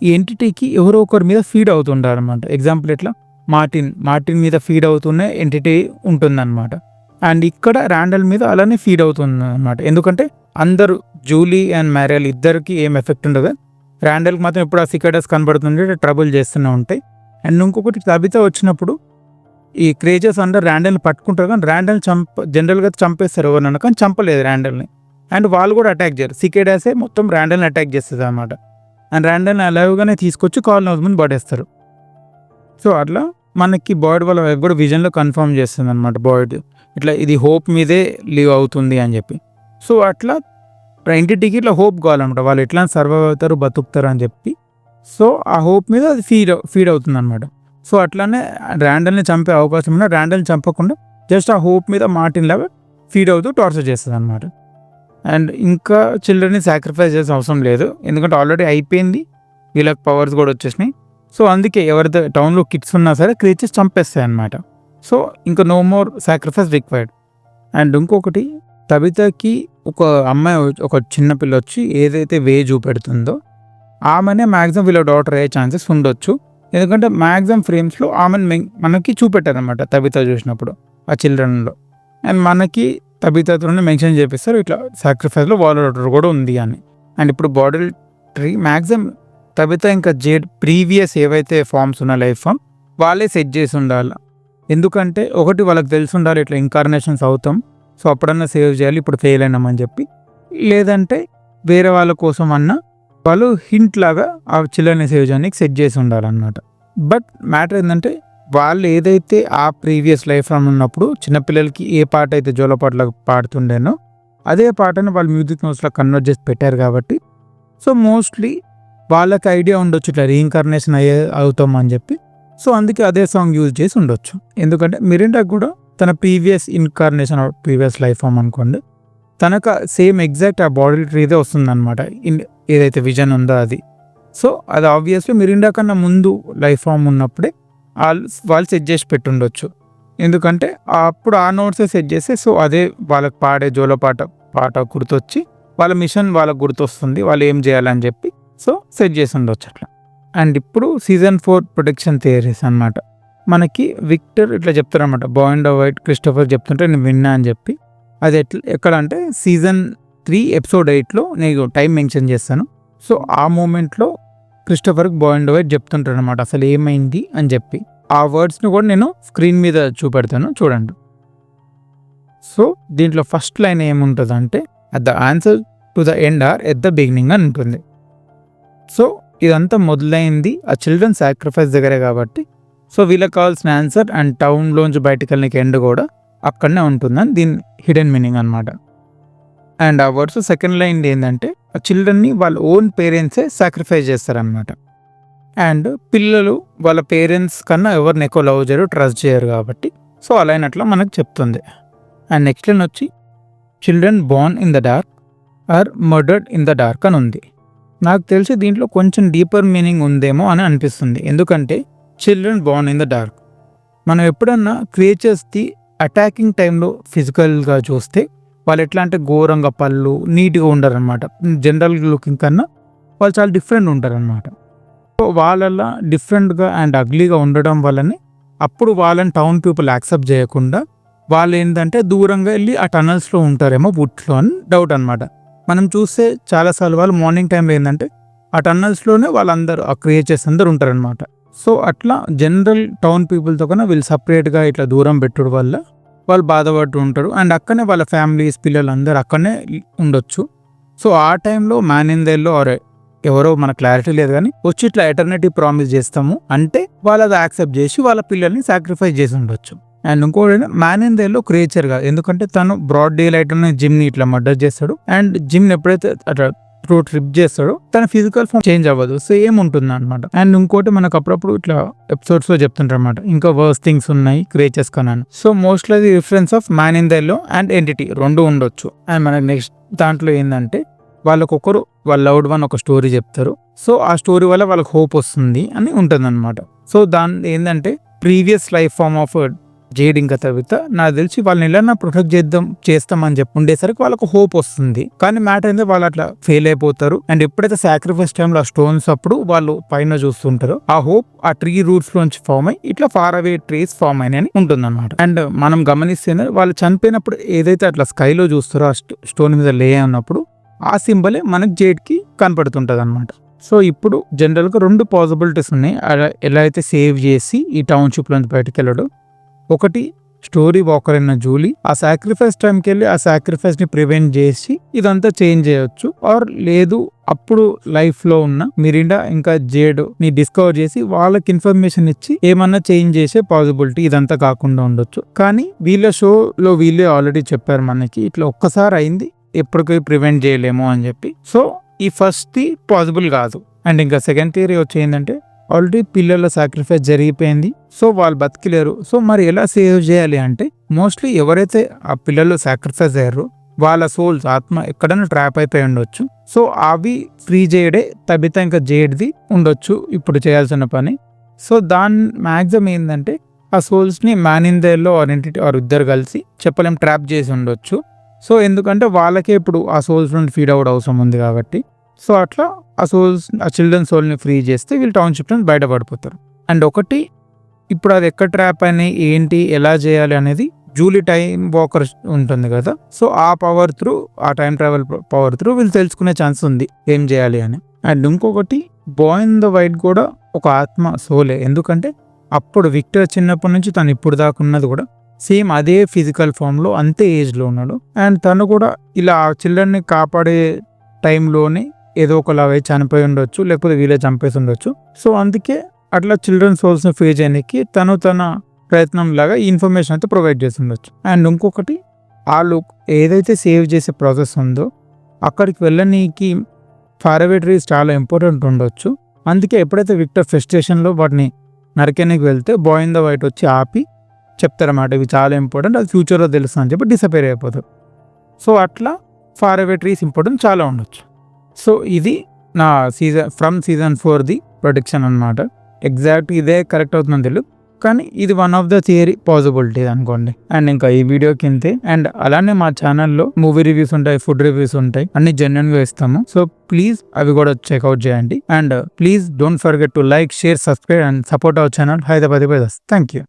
ఈ ఎంటిటీకి ఎవరో ఒకరి మీద ఫీడ్ అవుతుంటారు అనమాట. ఎగ్జాంపుల్ ఎట్లా మార్టిన్ మీద ఫీడ్ అవుతూనే ఎంటిటీ ఉంటుందన్నమాట. అండ్ ఇక్కడ ర్యాండల్ మీద అలానే ఫీడ్ అవుతుంది అనమాట. ఎందుకంటే అందరూ జూలీ అండ్ మ్యారియల్ ఇద్దరికి ఏం ఎఫెక్ట్ ఉండదు, ర్యాండల్కి మాత్రం ఎప్పుడు ఆ సికేడస్ కనబడుతుంటే ట్రబుల్ చేస్తూనే ఉంటాయి. అండ్ ఇంకొకటి తబితా వచ్చినప్పుడు ఈ క్రియేచర్స్ అందరు ర్యాండల్ని పట్టుకుంటారు, కానీ ర్యాండల్ జనరల్గా చంపేస్తారు ఎవరన్నా, కానీ చంపలేదు ర్యాండల్ని. అండ్ వాళ్ళు కూడా అటాక్ చేయరు, సికేడాసే మొత్తం ర్యాండల్ని అటాక్ చేస్తుంది అనమాట. అండ్ ర్యాండల్ని అలాగానే తీసుకొచ్చి కాల్ హౌస్ ముందు పడేస్తారు. సో అట్లా మనకి బాయిడ్ వాళ్ళ వైపు కూడా విజన్లో కన్ఫర్మ్ చేస్తుంది అనమాట బాయిడ్ ఇట్లా ఇది హోప్ మీదే లీవ్ అవుతుంది అని చెప్పి. సో అట్లా ఎంటిటీకి ఇట్లా హోప్ కావాలన్నమాట, వాళ్ళు ఎట్లా సర్వైవ్ అవుతారు బతుకుతారు అని చెప్పి. సో ఆ హోప్ మీద అది ఫీడ్ అవుతుంది అనమాట. సో అట్లానే ర్యాండల్ని చంపే అవకాశం ఉన్నా ర్యాండల్ని చంపకుండా జస్ట్ ఆ హోప్ మీద మార్టిన్ లాగా ఫీడ్ అవుతూ టార్చర్ చేస్తుంది అనమాట. అండ్ ఇంకా చిల్డ్రన్ని సాక్రిఫైస్ చేసే అవసరం లేదు, ఎందుకంటే ఆల్రెడీ అయిపోయింది, వీళ్ళకి పవర్స్ కూడా వచ్చేసినాయి. సో అందుకే ఎవరితో టౌన్లో కిడ్స్ ఉన్నా సరే క్రియేచర్స్ చంపేస్తాయి అనమాట. సో ఇంకా no more sacrifice required. And ఇంకొకటి తబితాకి ఒక అమ్మాయి ఒక చిన్నపిల్ల వచ్చి ఏదైతే వే చూపెడుతుందో ఆమెనే మ్యాక్సిమం వీళ్ళ డాటర్ అయ్యే ఛాన్సెస్ ఉండొచ్చు. ఎందుకంటే మ్యాక్సిమం ఫ్రేమ్స్లో ఆమెను మనకి చూపెట్టారనమాట తబితా చూసినప్పుడు ఆ చిల్డ్రన్లో. అండ్ మనకి తబితాతోనే మెన్షన్ చేపిస్తారు ఇట్లా సాక్రిఫైస్లో వాళ్ళ డాటర్ కూడా ఉంది అని. అండ్ ఇప్పుడు బాడీ ట్రీ మ్యాక్సిమం తబితా ఇంకా జేడ్ ప్రీవియస్ ఏవైతే ఫామ్స్ ఉన్న లైఫ్ ఫామ్ వాళ్ళే సెట్ చేసి ఉండాలి. ఎందుకంటే ఒకటి వాళ్ళకి తెలిసి ఉండాలి ఇట్లా ఇన్కార్నేషన్స్ అవుతాం, సో అప్పుడన్నా సేవ్ చేయాలి, ఇప్పుడు ఫెయిల్ అయినామని చెప్పి. లేదంటే వేరే వాళ్ళ కోసం అన్నా వాళ్ళు హింట్ లాగా ఆ చిల్డ్రన్ని సేవ్ చేయడానికి సెట్ చేసి ఉండాలన్నమాట. బట్ మ్యాటర్ ఏంటంటే వాళ్ళు ఏదైతే ఆ ప్రీవియస్ లైఫ్ ఫామ్ ఉన్నప్పుడు చిన్నపిల్లలకి ఏ పాట అయితే జోలపాటలకు పాడుతుండేనో అదే పాటను వాళ్ళు మ్యూజిక్ నోట్స్లో కన్వర్ట్ చేసి పెట్టారు కాబట్టి సో మోస్ట్లీ వాళ్ళకి ఐడియా ఉండొచ్చు ఇట్లా రీఇన్కార్నేషన్ అవుతాం అని చెప్పి. సో అందుకే అదే సాంగ్ యూజ్ చేసి ఉండొచ్చు. ఎందుకంటే మిరిండాకి కూడా తన previous incarnation previous life form అనుకోండి, తనకు సేమ్ ఎగ్జాక్ట్ ఆ బాడీ ట్రీదే వస్తుందన్నమాట, ఏదైతే విజన్ ఉందో అది. సో అది ఆబ్వియస్లీ మిరిండా కన్నా ముందు లైఫ్ ఫామ్ ఉన్నప్పుడే వాళ్ళు సెట్ చేసి పెట్టుండొచ్చు. ఎందుకంటే అప్పుడు ఆ నోట్సే సెట్ చేస్తే సో అదే వాళ్ళకి పాడే పాట గుర్తొచ్చి వాళ్ళ మిషన్ వాళ్ళకి గుర్తొస్తుంది, వాళ్ళు ఏం చేయాలని చెప్పి సో సెట్ చేసి ఉండొచ్చు అట్లా. అండ్ ఇప్పుడు సీజన్ 4 ప్రొటెక్షన్ థియరీస్ అనమాట. మనకి విక్టర్ ఇట్లా చెప్తారనమాట, బాయ్ అండ్ వైట్ క్రిస్టోఫర్ చెప్తుంటే నేను విన్నా అని చెప్పి. అది ఎక్కడ అంటే సీజన్ 3 ఎపిసోడ్ 8లో నేను టైం మెన్షన్ చేస్తాను. సో ఆ మూమెంట్లో క్రిస్టోఫర్కి బాయ్ అండ్ వైట్ చెప్తుంటారు అనమాట అసలు ఏమైంది అని చెప్పి. ఆ వర్డ్స్ని కూడా నేను స్క్రీన్ మీద చూపెడతాను చూడండి. సో దీంట్లో ఫస్ట్ లైన్ ఏముంటుంది అంటే at the answer to the end or at the beginning అని ఉంటుంది. సో ఇదంతా మొదలైంది ఆ చిల్డ్రన్ సాక్రిఫైస్ దగ్గరే కాబట్టి సో వీళ్ళకి కావాల్సిన ఆన్సర్ అండ్ టౌన్లోంచి బయటకు వెళ్ళడానికి ఎండ్ కూడా అక్కడనే ఉంటుందని దీని హిడెన్ మీనింగ్ అనమాట. అండ్ ఆ వర్డ్స్ సెకండ్ లైన్ ఏంటంటే ఆ చిల్డ్రన్ని వాళ్ళ ఓన్ పేరెంట్సే సాక్రిఫైస్ చేస్తారనమాట. అండ్ పిల్లలు వాళ్ళ పేరెంట్స్ కన్నా ఎవరిని ఎక్కువ లవ్ చేయరు, ట్రస్ట్ చేయరు కాబట్టి సో అలా అయినట్లు మనకు చెప్తుంది. అండ్ నెక్స్ట్ లైన్ వచ్చి children Born in the dark are murdered in the dark అని ఉంది. నాకు తెలిసి దీంట్లో కొంచెం డీపర్ మీనింగ్ ఉందేమో అని అనిపిస్తుంది. ఎందుకంటే children Born in the dark, మనం ఎప్పుడన్నా క్రియేచర్స్కి అటాకింగ్ టైంలో ఫిజికల్గా చూస్తే వాళ్ళు ఎట్లా అంటే ఘోరంగా పళ్ళు నీట్గా ఉండరు అనమాట. జనరల్ లుకింగ్ కన్నా వాళ్ళు చాలా డిఫరెంట్ ఉంటారు అనమాట. సో వాళ్ళ డిఫరెంట్గా అండ్ అగ్లీగా ఉండడం వల్లనే అప్పుడు వాళ్ళని టౌన్ పీపుల్ యాక్సెప్ట్ చేయకుండా వాళ్ళు ఏంటంటే దూరంగా వెళ్ళి ఆ టనల్స్లో ఉంటారేమో వుడ్స్లో అని డౌట్ అనమాట. మనం చూస్తే చాలాసార్లు వాళ్ళు మార్నింగ్ టైంలో ఏంటంటే ఆ టన్నల్స్లోనే వాళ్ళందరూ ఆ క్రియేచర్స్ అందరూ ఉంటారనమాట. సో అట్లా జనరల్ టౌన్ పీపుల్తో కన్నా వీళ్ళు సపరేట్గా ఇట్లా దూరం పెట్టడం వల్ల వాళ్ళు బాధపడుతూ ఉంటారు. అండ్ అక్కడనే వాళ్ళ ఫ్యామిలీస్ పిల్లలు అందరూ అక్కడనే ఉండొచ్చు. సో ఆ టైంలో man in the yellow or ఎవరో మనకు క్లారిటీ లేదు కానీ వచ్చి ఇట్లా ఎటర్నిటీ ప్రామిస్ చేస్తాము అంటే వాళ్ళు అది యాక్సెప్ట్ చేసి వాళ్ళ పిల్లల్ని సాక్రిఫైస్ చేసి ఉండొచ్చు. అండ్ ఇంకోటి మ్యాన్ ఇన్ ద ఎల్లో క్రియేచర్గా, ఎందుకంటే తను బ్రాడ్ డే లైట్ లోనే జిమ్ని ఇట్లా మర్డర్ చేస్తాడు. అండ్ జిమ్ని ఎప్పుడైతే అట్లా ట్రిప్ చేస్తాడో తన ఫిజికల్ ఫామ్ చేంజ్ అవ్వదు, సేమ్ ఉంటుంది అనమాట. అండ్ ఇంకోటి మనకు అప్పుడప్పుడు ఇట్లా ఎపిసోడ్స్ లో చెప్తుంటారు అనమాట ఇంకా వర్స్ థింగ్స్ ఉన్నాయి క్రియేచర్స్ కన్నా. So mostly the reference of man in the yellow and entity రెండు ఉండొచ్చు. అండ్ మనకి నెక్స్ట్ దాంట్లో ఏంటంటే వాళ్ళకొకరు వాళ్ళ లవ్డ్ వన్ ఒక స్టోరీ చెప్తారు. సో ఆ స్టోరీ వల్ల వాళ్ళకి హోప్ వస్తుంది అని ఉంటుంది అనమాట. సో దాని ఏంటంటే previous life form of Jade ఇంకా తవిత నాకు తెలిసి వాళ్ళని ఎలా ప్రొటెక్ట్ చేస్తామని చెప్పి ఉండేసరికి వాళ్ళకు హోప్ వస్తుంది. కానీ మ్యాటర్ ఏంటంటే వాళ్ళు అట్లా ఫెయిల్ అయిపోతారు. అండ్ ఎప్పుడైతే సాక్రిఫైస్ టైంలో ఆ స్టోన్స్ అప్పుడు వాళ్ళు పైన చూస్తుంటారో ఆ హోప్ ఆ ట్రీ రూట్స్ లోంచి ఫామ్ అయ్యి ఇట్లా ఫార్ అవే ట్రీస్ ఫామ్ అయినాయని ఉంటుంది అనమాట. అండ్ మనం గమనిస్తే వాళ్ళు చనిపోయినప్పుడు ఏదైతే అట్లా స్కైలో చూస్తారో ఆ స్టోన్ మీద లే ఉన్నప్పుడు ఆ సింబలే మనకి జేడ్కి కనపడుతుంటది అనమాట. సో ఇప్పుడు జనరల్గా 2 పాసిబిలిటీస్ ఉన్నాయి ఎలా అయితే సేవ్ చేసి ఈ టౌన్షిప్ లోంచి బయటకు వెళ్ళడు. ఒకటి స్టోరీ వాకర్ అయిన జూలీ ఆ సాక్రిఫైస్ టైంకి వెళ్ళి ఆ సాక్రిఫైస్ ని ప్రివెంట్ చేసి ఇదంతా చేంజ్ చేయొచ్చు. ఆర్ లేదు అప్పుడు లైఫ్ లో ఉన్న మిరిండా ఇంకా జేడ్ ని డిస్కవర్ చేసి వాళ్ళకి ఇన్ఫర్మేషన్ ఇచ్చి ఏమన్నా చేంజ్ చేసే పాసిబిలిటీ ఇదంతా కాకుండా ఉండొచ్చు. కానీ వీళ్ళ షోలో వీళ్ళే ఆల్రెడీ చెప్పారు మనకి ఇట్లా ఒక్కసారి అయింది ఎప్పటికీ ప్రివెంట్ చేయలేము అని చెప్పి. సో ఈ ఫస్ట్ పాసిబుల్ కాదు. అండ్ ఇంకా సెకండ్ థియరీ వచ్చి ఏంటంటే ఆల్రెడీ పిల్లల సాక్రిఫైస్ జరిగిపోయింది, సో వాళ్ళు బతికిలేరు. సో మరి ఎలా సేవ్ చేయాలి అంటే మోస్ట్లీ ఎవరైతే ఆ పిల్లలు సాక్రిఫైస్ అయ్యారో వాళ్ళ సోల్స్ ఆత్మ ఎక్కడైనా ట్రాప్ అయిపోయి ఉండొచ్చు. సో అవి ఫ్రీ చేయడే తబిత ఇంకా జేడ్ది ఉండొచ్చు ఇప్పుడు చేయాల్సిన పని. సో దాని మ్యాక్సిమం ఏంటంటే ఆ సోల్స్ని man in the yellow or entity or ఇద్దరు కలిసి చెప్పలేం ట్రాప్ చేసి ఉండొచ్చు. సో ఎందుకంటే వాళ్ళకే ఇప్పుడు ఆ సోల్స్ నుండి ఫీడ్ అవుట్ అవసరం ఉంది కాబట్టి సో అట్లా ఆ సోల్స్ ఆ చిల్డ్రన్ సోల్ని ఫ్రీ చేస్తే వీళ్ళు టౌన్షిప్ నుంచి బయటపడిపోతారు. అండ్ ఒకటి ఇప్పుడు అది ఎక్కడ ట్రాప్ అని ఏంటి ఎలా చేయాలి అనేది జూలీ టైం వాకర్ ఉంటుంది కదా, సో ఆ పవర్ త్రూ ఆ టైం ట్రావెల్ పవర్ త్రూ వీళ్ళు తెలుసుకునే ఛాన్స్ ఉంది ఏం చేయాలి అని. అండ్ ఇంకొకటి బాయ్ ఇన్ ద వైట్ కూడా ఒక ఆత్మ సోలే, ఎందుకంటే అప్పుడు విక్టర్ చిన్నప్పటి నుంచి తను ఇప్పుడు దాకా ఉన్నది కూడా సేమ్ అదే ఫిజికల్ ఫామ్లో అంతే ఏజ్లో ఉన్నాడు. అండ్ తను కూడా ఇలా చిల్డ్రన్ని కాపాడే టైంలోనే ఏదో ఒకలాగా చనిపోయి ఉండొచ్చు, లేకపోతే వీళ్ళే చంపేసి ఉండొచ్చు. సో అందుకే అట్లా చిల్డ్రన్ సోల్స్ని ఫ్రీ చేయడానికి తను తన ప్రయత్నం లాగా ఈ ఇన్ఫర్మేషన్ అయితే ప్రొవైడ్ చేసి ఉండొచ్చు. అండ్ ఇంకొకటి వాళ్ళు ఏదైతే సేవ్ చేసే ప్రాసెస్ ఉందో అక్కడికి వెళ్ళనీకి ఫారవే ట్రీస్ చాలా ఇంపార్టెంట్ ఉండొచ్చు. అందుకే ఎప్పుడైతే విక్టర్ ఫ్రస్ట్రేషన్లో వాటిని నరకనికి వెళ్తే బాయ్ ఇన్ ద వైట్ వచ్చి ఆపి చెప్తారన్నమాట ఇవి చాలా ఇంపార్టెంట్, అది ఫ్యూచర్లో తెలుసు అని చెప్పి డిసపేర్ అయిపోతారు. సో అట్లా ఫార్ అవే ట్రీస్ ఇంపార్టెంట్ చాలా ఉండొచ్చు. సో ఇది నా సీజన్ 4ది ప్రొడిక్షన్ అనమాట. ఎగ్జాక్ట్ ఇదే కరెక్ట్ అవుతుందని తెలియదు, కానీ ఇది one of the theory possibility అనుకోండి. అండ్ ఇంకా ఈ వీడియో కిందే అండ్ అలానే మా ఛానల్లో మూవీ రివ్యూస్ ఉంటాయి, ఫుడ్ రివ్యూస్ ఉంటాయి, అన్ని జెన్యున్ గా ఇస్తాము. సో ప్లీజ్ అవి కూడా చెక్అవుట్ చేయండి. And please don't forget to like, share, subscribe and support our channel Hyderabadi brothers. Thank you.